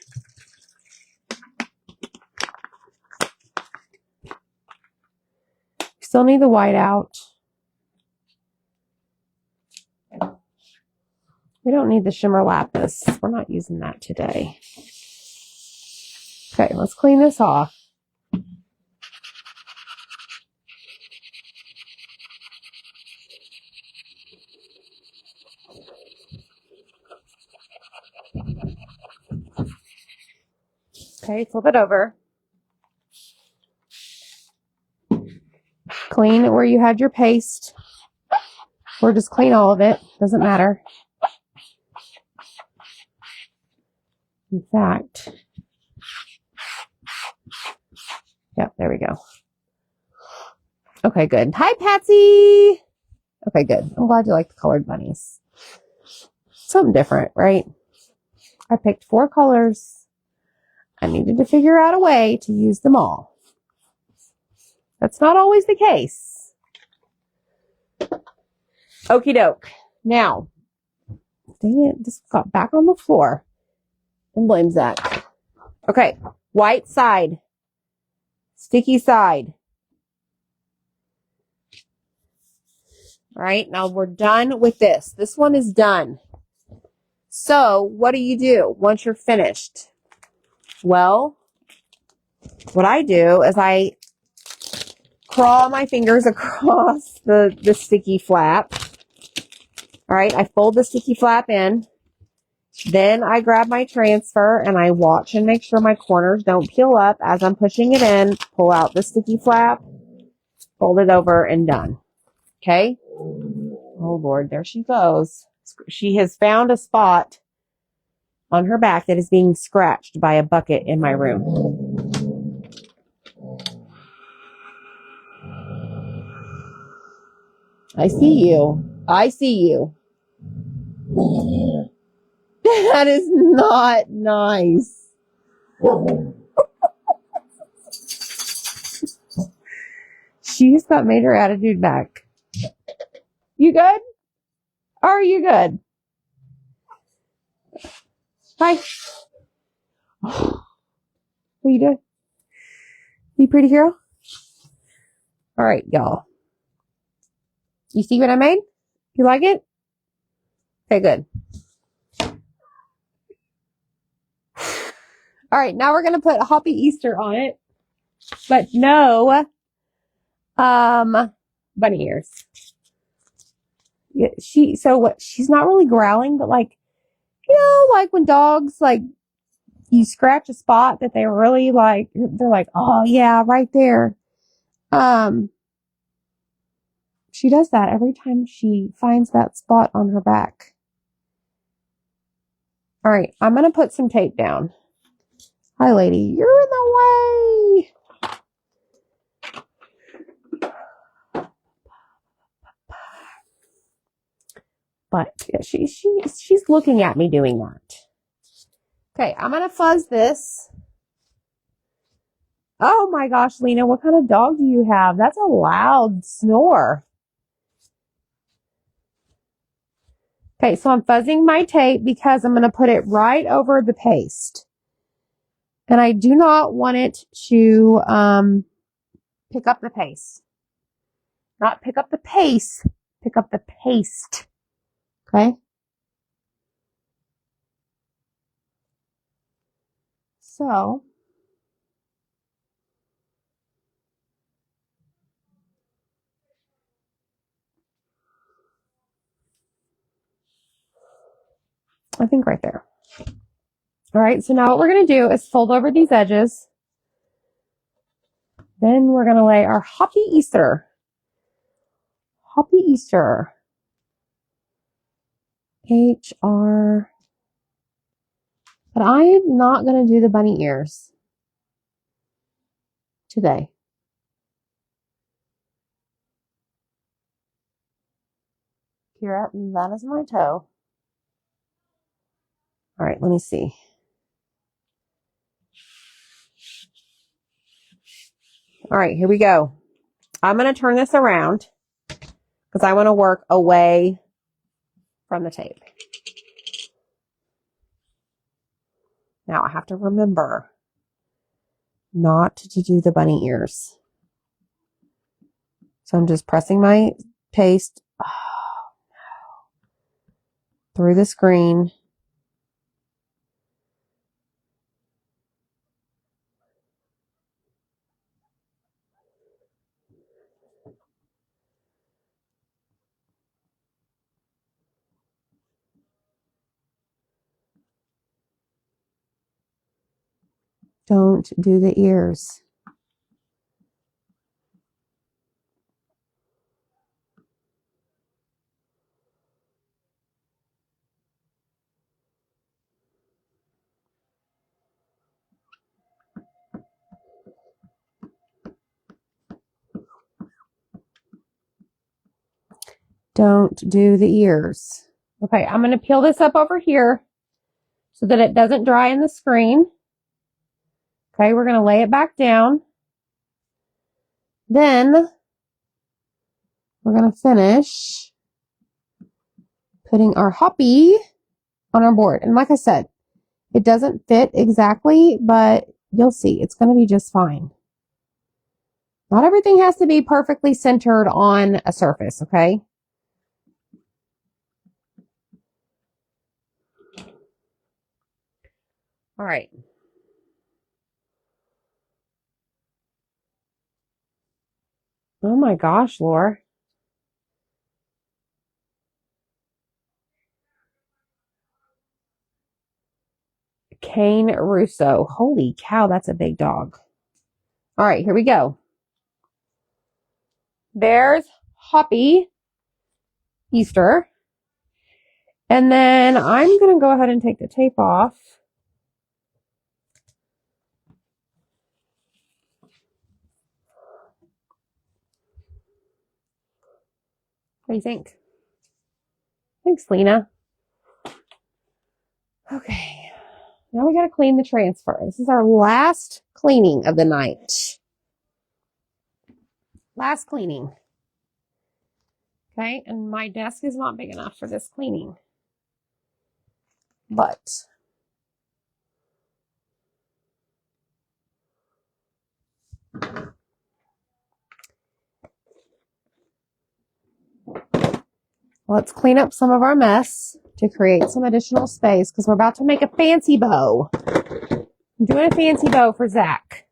Still need the white out. We don't need the shimmer lapis. We're not using that today. Okay, let's clean this off. Okay, flip it over. Clean where you had your paste. Or just clean all of it. Doesn't matter. In fact, yep, there we go. Okay, good. Hi, Patsy. Okay, good. I'm glad you like the colored bunnies. Something different, right? I picked 4 colors. I needed to figure out a way to use them all. That's not always the case. Okie doke. Now, dang it, this got back on the floor and blames that. Okay, white side, sticky side. All right, now we're done with this. This one is done. So what do you do once you're finished? Well, what I do is I crawl my fingers across the sticky flap. All right, I fold the sticky flap in. Then I grab my transfer and I watch and make sure my corners don't peel up as I'm pushing it in. Pull out the sticky flap, fold it over, and done. Okay? Oh, Lord, there she goes. She has found a spot on her back that is being scratched by a bucket in my room. I see you. I see you. That is not nice. She's got made her attitude back. You good? Are you good? Hi. What are you doing? You pretty girl? All right, y'all. You see what I made? You like it? Okay, good. All right, now we're going to put Hoppy Easter on it, but no bunny ears. Yeah, she's not really growling, but like, you know, like when dogs, like, you scratch a spot that they really like, they're like, oh yeah, right there. She does that every time she finds that spot on her back. All right, I'm going to put some tape down. Hi, lady. You're in the way. But yeah, she's looking at me doing that. Okay, I'm going to fuzz this. Oh my gosh, Lena, what kind of dog do you have? That's a loud snore. Okay, so I'm fuzzing my tape because I'm going to put it right over the paste. And I do not want it to pick up the paste. Not pick up the paste, pick up the paste. Okay? So, I think right there. All right, so now what we're going to do is fold over these edges. Then we're going to lay our Hoppy Easter. Hoppy Easter. HR. But I am not going to do the bunny ears today. Kira, that is my toe. All right, let me see. All right, here we go. I'm going to turn this around because I want to work away from the tape. Now I have to remember not to do the bunny ears. So I'm just pressing my paste through the screen. Don't do the ears. Don't do the ears. Okay, I'm going to peel this up over here so that it doesn't dry in the screen. Okay, we're going to lay it back down. Then we're going to finish putting our Hoppy on our board. And like I said, it doesn't fit exactly, but you'll see it's going to be just fine. Not everything has to be perfectly centered on a surface, okay? All right. Oh my gosh, Laura. Cane Russo. Holy cow, that's a big dog. All right, here we go. There's Hoppy Easter. And then I'm going to go ahead and take the tape off. What do you think? Thanks, Lena. Okay. Now we got to clean the transfer. This is our last cleaning of the night. Last cleaning. Okay, and my desk is not big enough for this cleaning. But let's clean up some of our mess to create some additional space because we're about to make a fancy bow. I'm doing a fancy bow for Zach.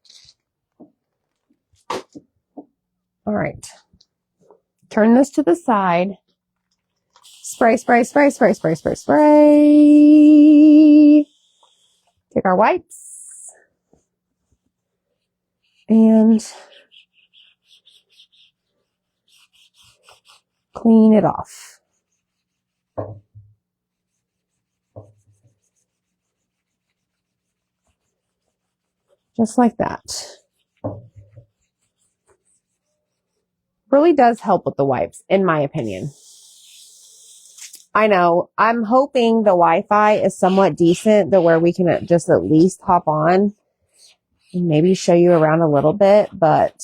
All right. Turn this to the side. Spray, spray, spray, spray, spray, spray, spray. Take our wipes. And clean it off. Just like that. Really does help with the wipes, in my opinion. I know. I'm hoping the Wi-Fi is somewhat decent to where we can just at least hop on and maybe show you around a little bit, but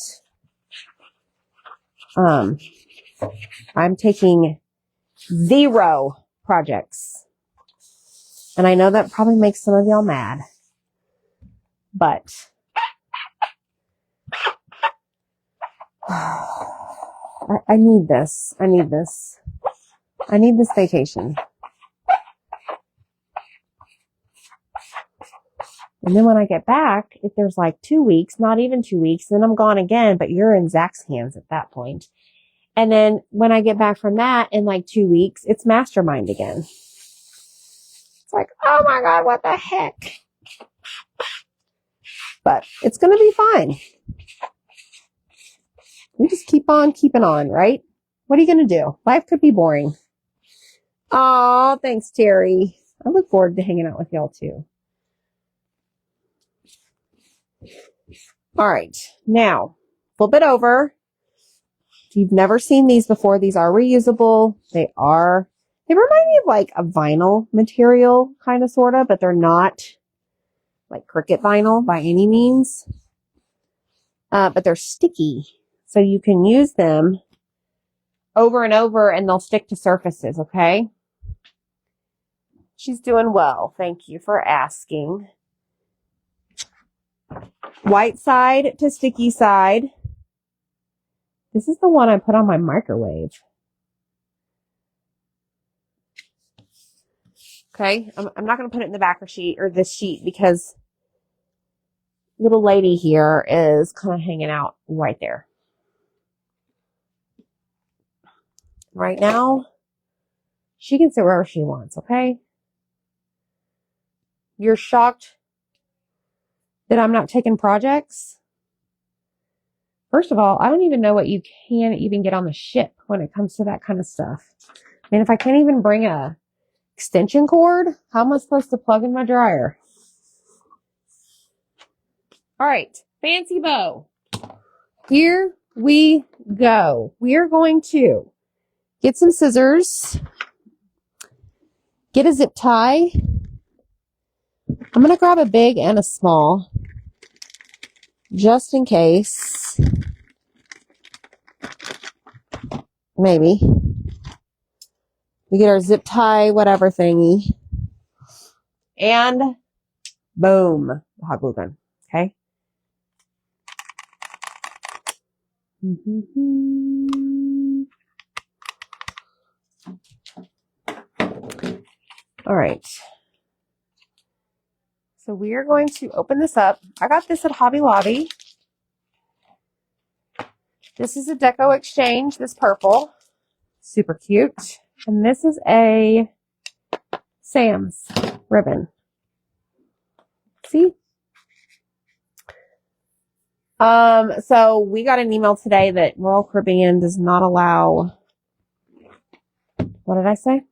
I'm taking 0 projects. And I know that probably makes some of y'all mad, but I need this. I need this. I need this vacation. And then when I get back, if there's like 2 weeks, not even 2 weeks, then I'm gone again, but you're in Zach's hands at that point. And then when I get back from that in like 2 weeks, it's mastermind again. It's like, oh my God, what the heck? but it's going to be fine. We just keep on keeping on, right? What are you going to do? Life could be boring. Oh, thanks, Terry. I look forward to hanging out with y'all too. All right. Now, flip it over. If you've never seen these before, these are reusable. They remind me of like a vinyl material, kind of, sort of, but they're not like Cricut vinyl by any means. But they're sticky. So you can use them over and over and they'll stick to surfaces, okay? She's doing well. Thank you for asking. White side to sticky side. This is the one I put on my microwave. Okay, I'm not going to put it in the backer sheet or this sheet because little lady here is kind of hanging out right there. Right now, she can sit wherever she wants, okay? You're shocked that I'm not taking projects? First of all, I don't even know what you can even get on the ship when it comes to that kind of stuff. And if I can't even bring a extension cord, how am I supposed to plug in my dryer? All right, fancy bow. Here we go. We are going to get some scissors, get a zip tie. I'm going to grab a big and a small, just in case. Maybe. We get our zip tie, whatever thingy. And boom, the hot glue gun. Okay. All right. So we are going to open this up. I got this at Hobby Lobby. This is a Deco Exchange, this purple. Super cute. And this is a Sam's ribbon. See? So we got an email today that Royal Caribbean does not allow, what did I say?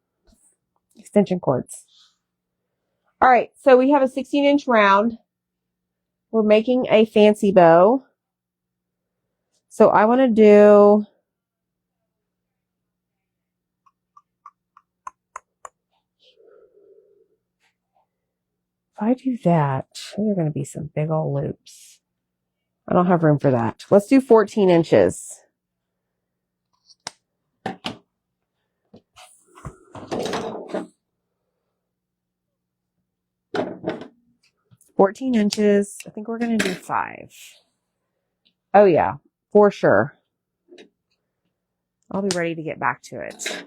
Extension cords. All right, so we have a 16-inch round. We're making a fancy bow. So I want to do if I do that, there are going to be some big old loops. I don't have room for that. Let's do 14 inches. I think we're going to do 5. Oh, yeah, for sure. I'll be ready to get back to it.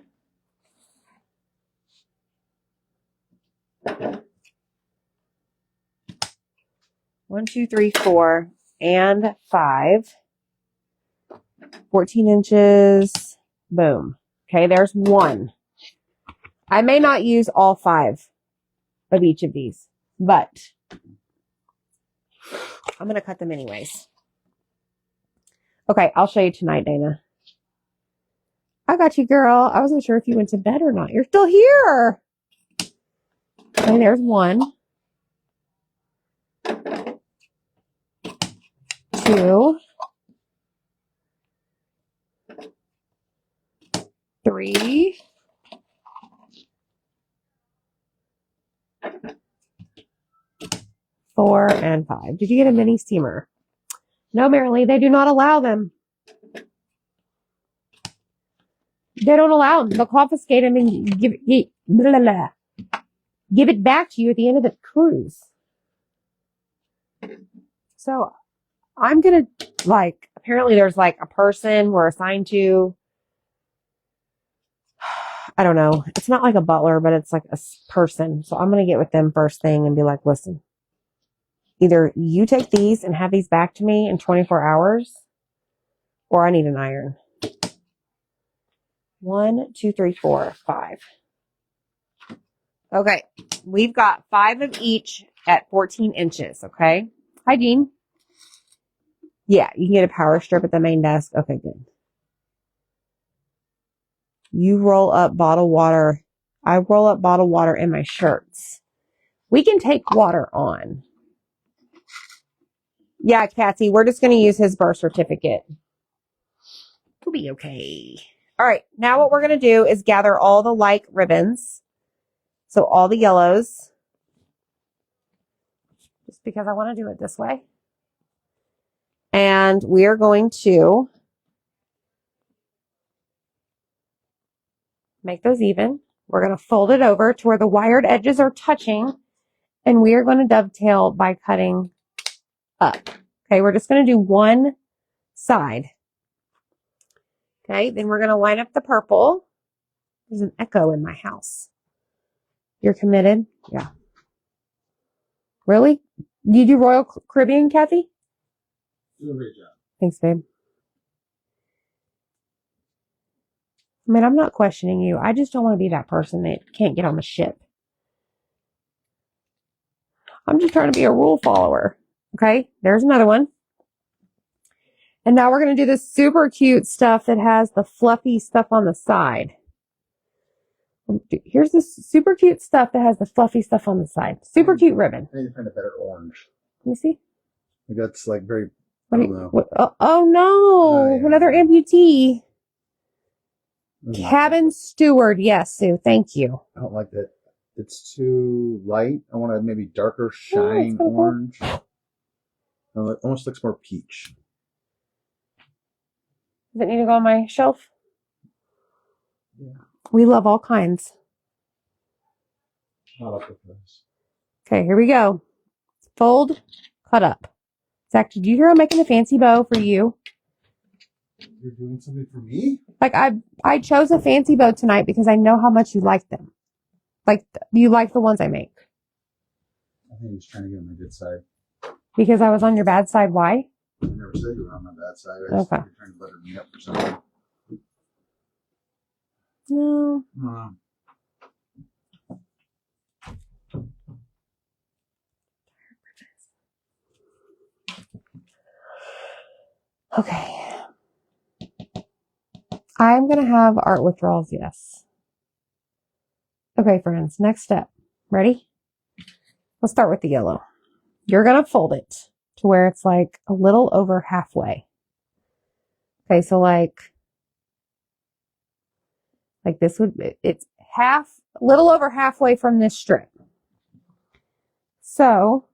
One, 2, 3, 4, and 5. 14 inches. Boom. Okay, there's 1. I may not use all 5 of each of these, but I'm going to cut them anyways. Okay, I'll show you tonight, Dana. I got you, girl. I wasn't sure if you went to bed or not. You're still here. Okay, there's 1. 2. 3. 4 and 5. Did you get a mini steamer? No, Marilee, they do not allow them. They don't allow them. They'll confiscate them and give it back to you at the end of the cruise. So I'm going to, apparently there's a person we're assigned to. I don't know. It's not like a butler, but it's like a person. So I'm going to get with them first thing and be like, listen, either you take these and have these back to me in 24 hours, or I need an iron. 1, 2, 3, 4, 5. Okay. We've got 5 of each at 14 inches. Okay. Hi, Jean. Yeah, you can get a power strip at the main desk. Okay, good. You roll up bottled water. I roll up bottled water in my shirts. We can take water on. Yeah, Cassie, we're just going to use his birth certificate. We'll be okay. All right, now what we're going to do is gather all the like ribbons. So all the yellows. Just because I want to do it this way. And we are going to make those even. We're going to fold it over to where the wired edges are touching. And we are going to dovetail by cutting up. Okay, we're just going to do one side. Okay, then we're going to line up the purple. There's an echo in my house. You're committed? Yeah. Really? You do Royal Caribbean, Kathy? Do a great job. Thanks, babe. I mean, I'm not questioning you. I just don't want to be that person that can't get on the ship. I'm just trying to be a rule follower. Okay, there's another one. And now we're going to do this super cute stuff that has the fluffy stuff on the side. Here's this super cute stuff that has the fluffy stuff on the side. Super cute ribbon. I need to find a better orange. Let me see. That's like very, What I do don't you, know. what, oh no, yeah. another amputee. Mm. Cabin steward. Yes, Sue. Thank you. I don't like that. It's too light. I want a maybe darker shine orange. It almost looks more peach. Does it need to go on my shelf? Yeah. We love all kinds. Not up with this. Okay, here we go. Fold, cut up. Zach, did you hear I'm making a fancy bow for you? You're doing something for me? Like I chose a fancy bow tonight because I know how much you like them. Like you like the ones I make. I think I'm just trying to get on my good side. Because I was on your bad side. Why? I never said you were on my bad side. I just think you're trying to butter me up for something. No. Okay. I'm going to have art withdrawals, yes. Okay, friends, next step. Ready? Let's start with the yellow. You're going to fold it to where it's like a little over halfway. Okay, so like this would, it's a little over halfway from this strip. So,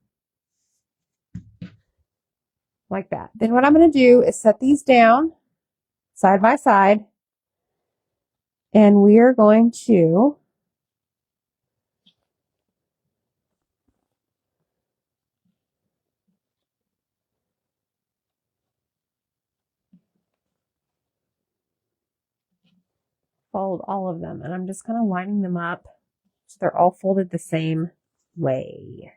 like that. Then what I'm going to do is set these down side by side. And we are going to fold all of them. And I'm just kind of lining them up so they're all folded the same way.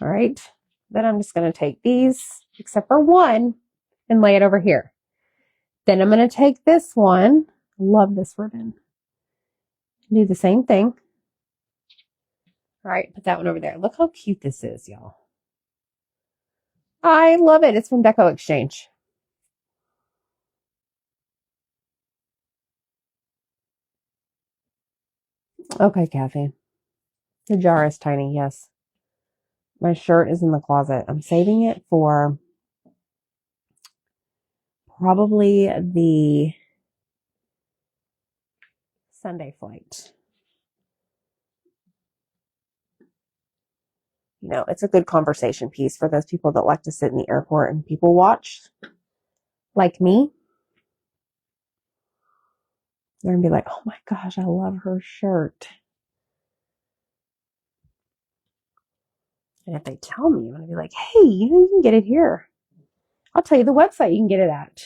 All right. Then I'm just going to take these, except for one, and lay it over here. Then I'm going to take this one. Love this ribbon. Do the same thing. All right, put that one over there. Look how cute this is, y'all. I love it. It's from Deco Exchange. Okay, Kathy. The jar is tiny, yes. My shirt is in the closet. I'm saving it for probably the Sunday flight. You know, it's a good conversation piece for those people that like to sit in the airport and people watch, like me. They're going to be like, oh my gosh, I love her shirt. And if they tell me, I'm going to be like, hey, you can get it here. I'll tell you the website you can get it at.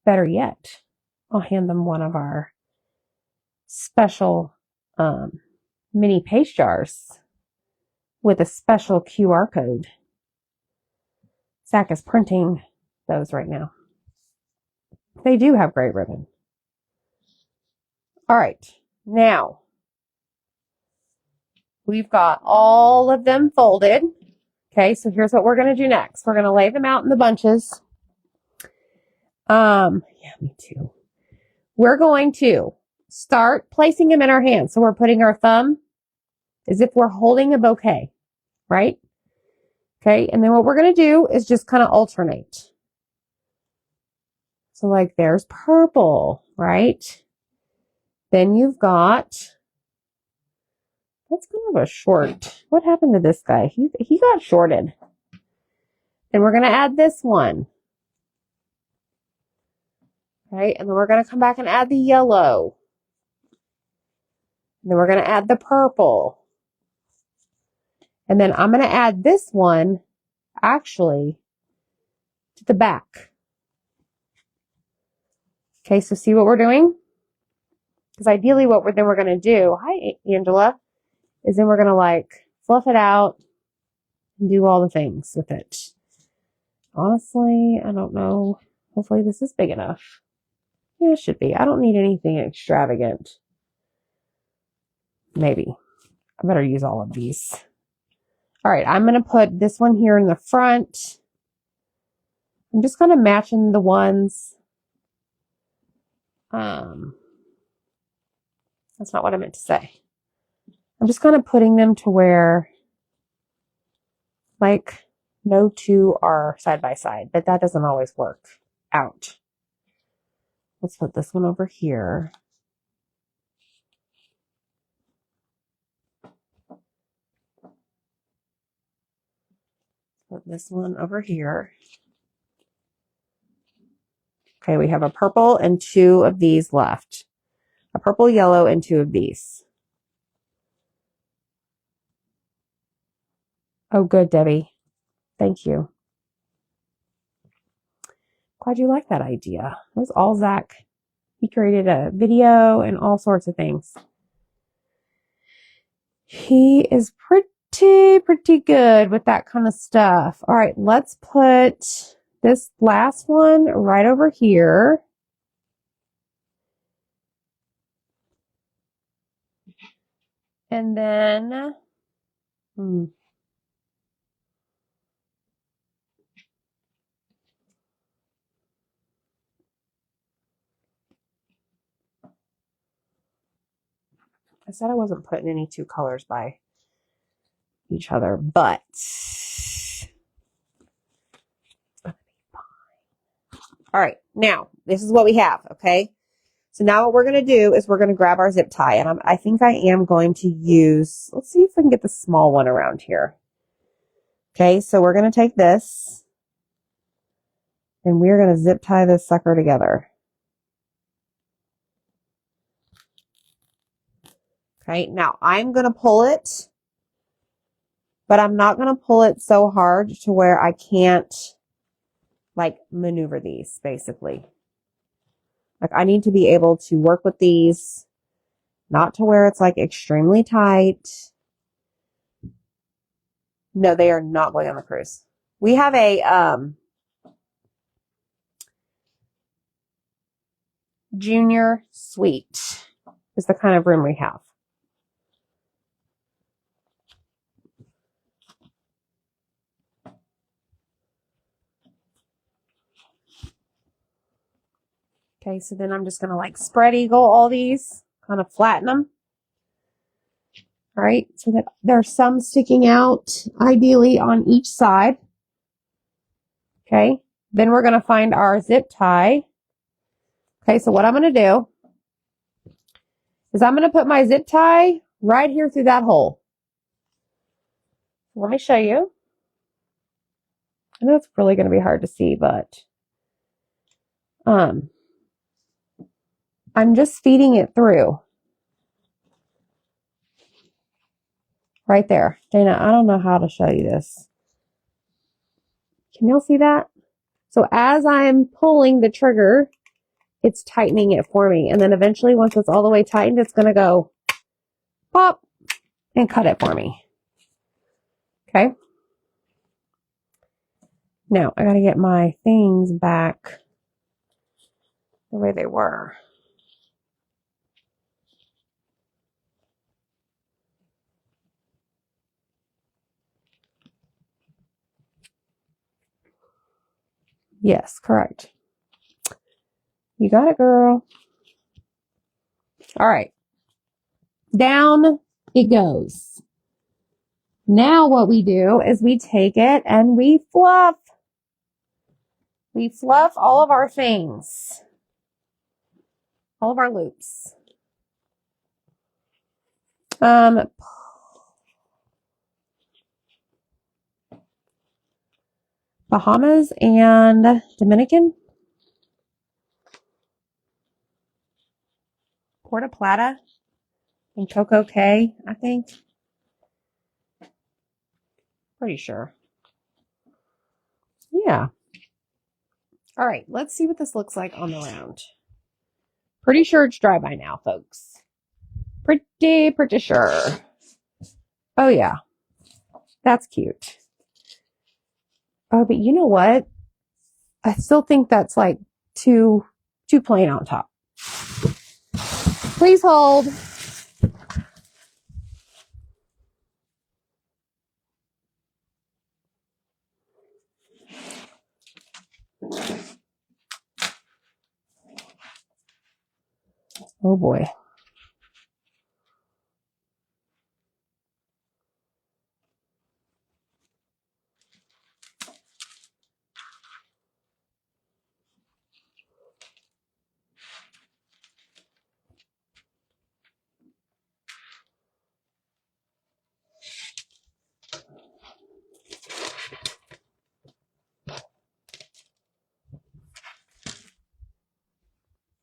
Better yet, I'll hand them one of our special mini paste jars with a special QR code. Zach is printing those right now. They do have great ribbon. All right. Now, we've got all of them folded. Okay, so here's what we're going to do next. We're going to lay them out in the bunches. Yeah, me too. We're going to start placing them in our hands. So we're putting our thumb as if we're holding a bouquet, right? Okay, and then what we're going to do is just kind of alternate. So like there's purple, right? Then you've got, that's kind of a short. What happened to this guy? He got shorted. Then we're going to add this one. Okay, and then we're going to come back and add the yellow. And then we're going to add the purple. And then I'm going to add this one, actually, to the back. Okay, so see what we're doing? Because ideally what we're going to do, hi Angela, is then we're going to like fluff it out and do all the things with it. Honestly, I don't know. Hopefully this is big enough. Yeah, it should be. I don't need anything extravagant. Maybe. I better use all of these. All right, I'm going to put this one here in the front. I'm just kind of matching the ones. That's not what I meant to say. I'm just kind of putting them to where, like, no two are side by side, but that doesn't always work out. Let's put this one over here. Put this one over here. Okay, we have a purple and two of these left. A purple, yellow, and two of these. Oh, good, Debbie. Thank you. Glad you like that idea. It was all Zach. He created a video and all sorts of things. He is pretty good with that kind of stuff. All right, let's put this last one right over here. And then, I said I wasn't putting any two colors by each other, but all right, now this is what we have, okay? So now what we're going to do is we're going to grab our zip tie, and I think I am going to use, let's see if we can get the small one around here. Okay, so we're going to take this, and we're going to zip tie this sucker together. Okay, now I'm going to pull it, but I'm not going to pull it so hard to where I can't, like, maneuver these, basically. Like, I need to be able to work with these, not to where it's, like, extremely tight. No, they are not going on the cruise. We have a junior suite is the kind of room we have. Okay, so then I'm just going to like spread eagle all these, kind of flatten them. All right, so that there's some sticking out, ideally on each side. Okay, then we're going to find our zip tie. Okay, so what I'm going to do is I'm going to put my zip tie right here through that hole. Let me show you. I know it's really going to be hard to see, but I'm just feeding it through. Right there. Dana, I don't know how to show you this. Can y'all see that? So as I'm pulling the trigger, it's tightening it for me. And then eventually, once it's all the way tightened, it's going to go pop and cut it for me. Okay. Now, I got to get my things back the way they were. Yes, correct. You got it, girl. All right. Down it goes. Now what we do is we take it and we fluff. We fluff all of our things. All of our loops. Bahamas and Dominican. Puerto Plata and Coco Cay, I think. Pretty sure. Yeah. All right, let's see what this looks like on the round. Pretty sure it's dry by now, folks. Pretty sure. Oh, yeah. That's cute. Oh, but you know what? I still think that's like too plain on top. Please hold. Oh boy.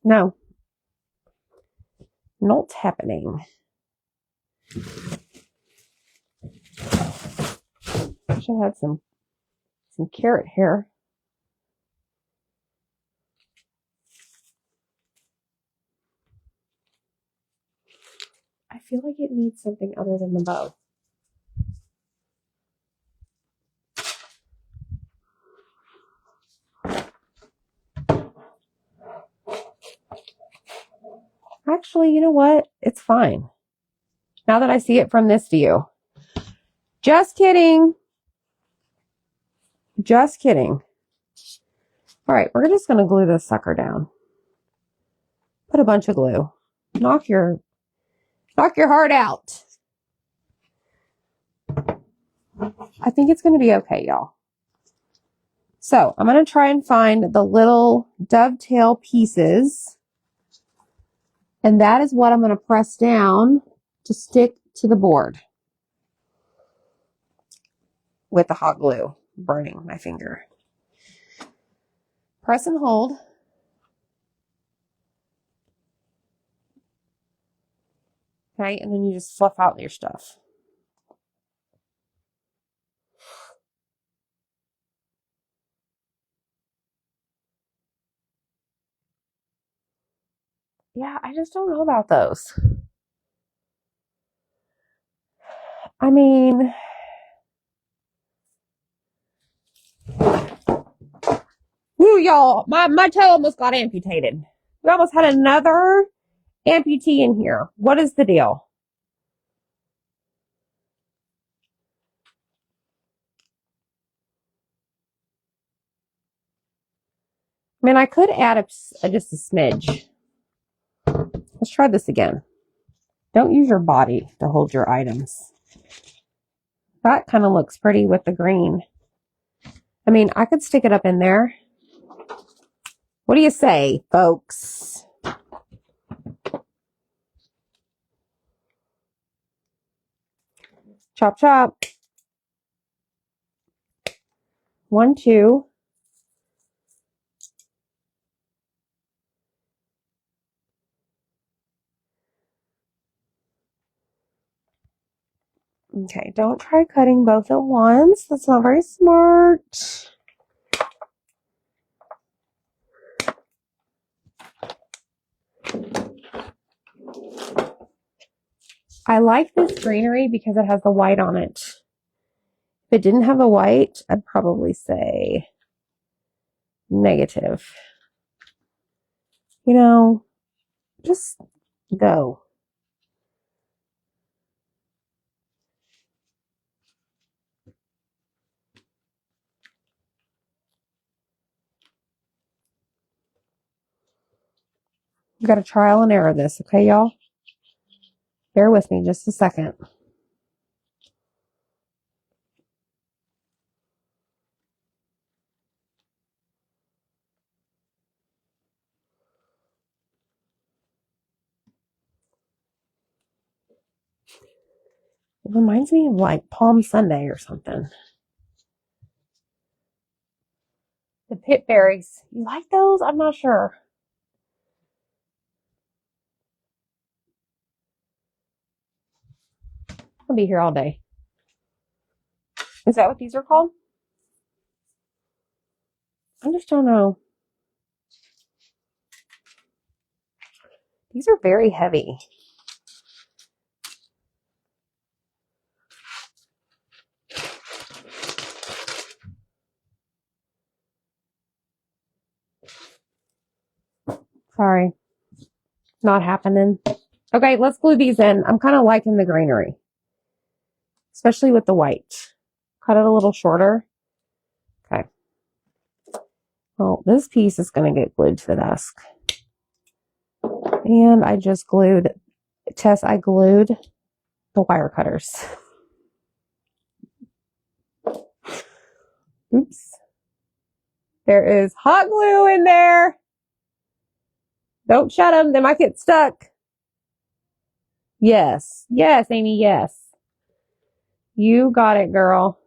No. Not happening. Should have had some carrot here. I feel like it needs something other than the bow. Actually, you know what? It's fine. Now that I see it from this view. Just kidding. Just kidding. All right, we're just going to glue this sucker down. Put a bunch of glue. Knock your heart out. I think it's going to be okay, y'all. So I'm going to try and find the little dovetail pieces. And that is what I'm going to press down to stick to the board with the hot glue burning my finger. Press and hold. Okay, and then you just fluff out your stuff. Yeah, I just don't know about those. I mean, woo, y'all, my toe almost got amputated. We almost had another amputee in here. What is the deal? I mean, I could add just a smidge. Let's try this again. Don't use your body to hold your items. That kind of looks pretty with the green. I mean, I could stick it up in there. What do you say, folks? Chop, chop. 1, 2. Okay, don't try cutting both at once. That's not very smart. I like this greenery because it has the white on it. If it didn't have the white, I'd probably say negative. You know, just go. You got to trial and error this, okay, y'all? Bear with me just a second. It reminds me of like Palm Sunday or something. The pit berries. You like those? I'm not sure. I'll be here all day. Is that what these are called? I just don't know. These are very heavy. Sorry. Not happening. Okay, let's glue these in. I'm kind of liking the greenery, especially with the white. Cut it a little shorter. Okay. Well, this piece is going to get glued to the desk. And I just glued, I glued the wire cutters. Oops. There is hot glue in there. Don't shut them. They might get stuck. Yes. Yes, Amy, yes. You got it, girl.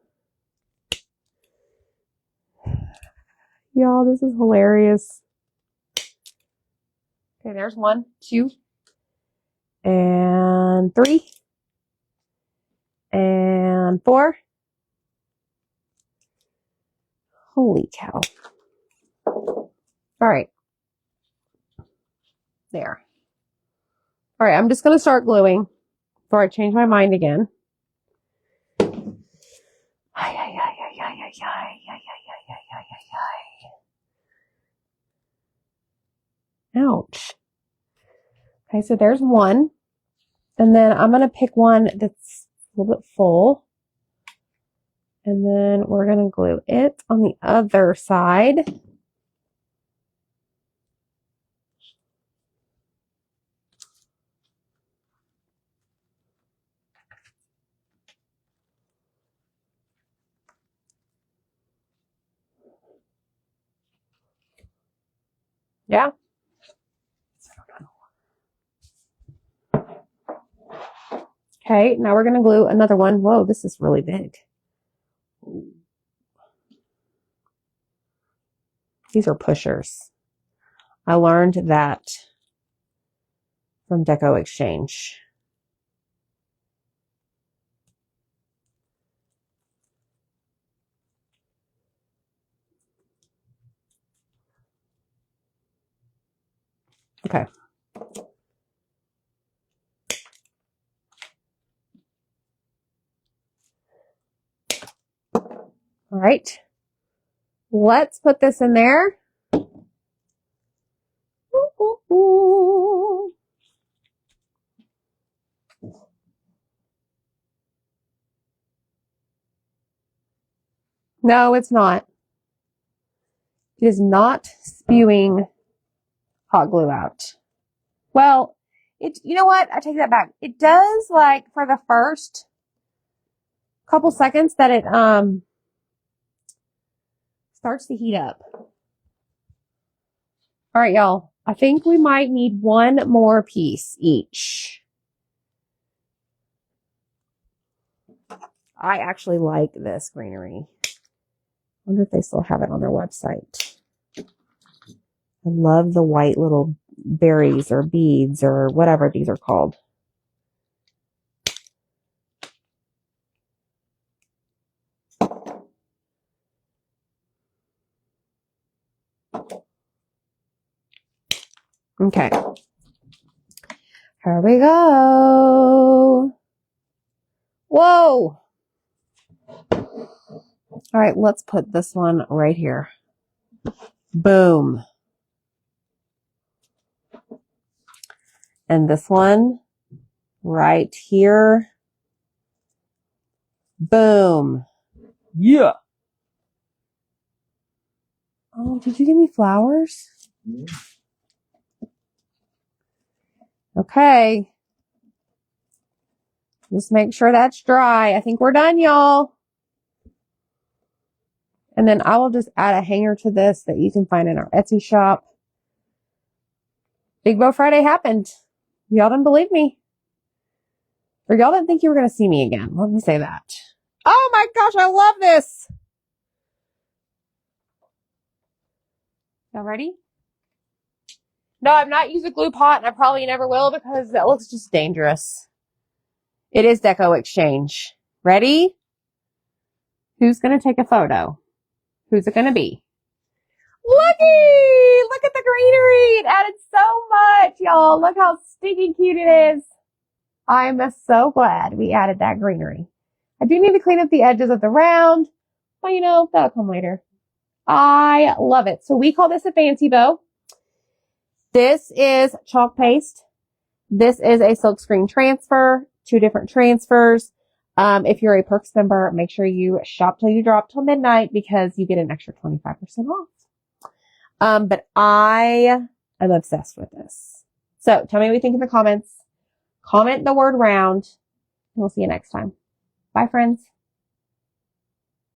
Y'all, this is hilarious. Okay, there's 1, 2, and 3, and 4. Holy cow. All right. There. All right, I'm just going to start gluing before I change my mind again. Ouch. Okay, so there's 1. And then I'm going to pick one that's a little bit full. And then we're going to glue it on the other side. Yeah. Okay, now we're going to glue another one. Whoa, this is really big. These are pushers. I learned that from Deco Exchange. Okay. All right. Let's put this in there. No, it's not. It is not spewing hot glue out. Well, you know what? I take that back. It does, like, for the first couple seconds that it starts to heat up. All right, y'all. I think we might need 1 more piece each. I actually like this greenery. I wonder if they still have it on their website. I love the white little berries or beads or whatever these are called. Okay. Here we go. Whoa. All right, let's put this one right here. Boom. And this one right here. Boom. Yeah. Oh, did you give me flowers? Okay. Just make sure that's dry. I think we're done, y'all. And then I will just add a hanger to this that you can find in our Etsy shop. Big Bow Friday happened. Y'all didn't believe me. Or y'all didn't think you were going to see me again. Let me say that. Oh my gosh, I love this. Y'all ready? No, I'm not using glue pot, and I probably never will because that looks just dangerous. It is Deco Exchange. Ready? Who's going to take a photo? Who's it going to be? Looky! Look at the greenery! It added so much, y'all. Look how stinking cute it is. I'm so glad we added that greenery. I do need to clean up the edges of the round, but you know, that'll come later. I love it. So we call this a fancy bow. This is chalk paste. This is a silkscreen transfer, 2 different transfers. If you're a Perks member, make sure you shop till you drop till midnight because you get an extra 25% off. But I am obsessed with this. So tell me what you think in the comments. Comment the word round, and we'll see you next time. Bye, friends.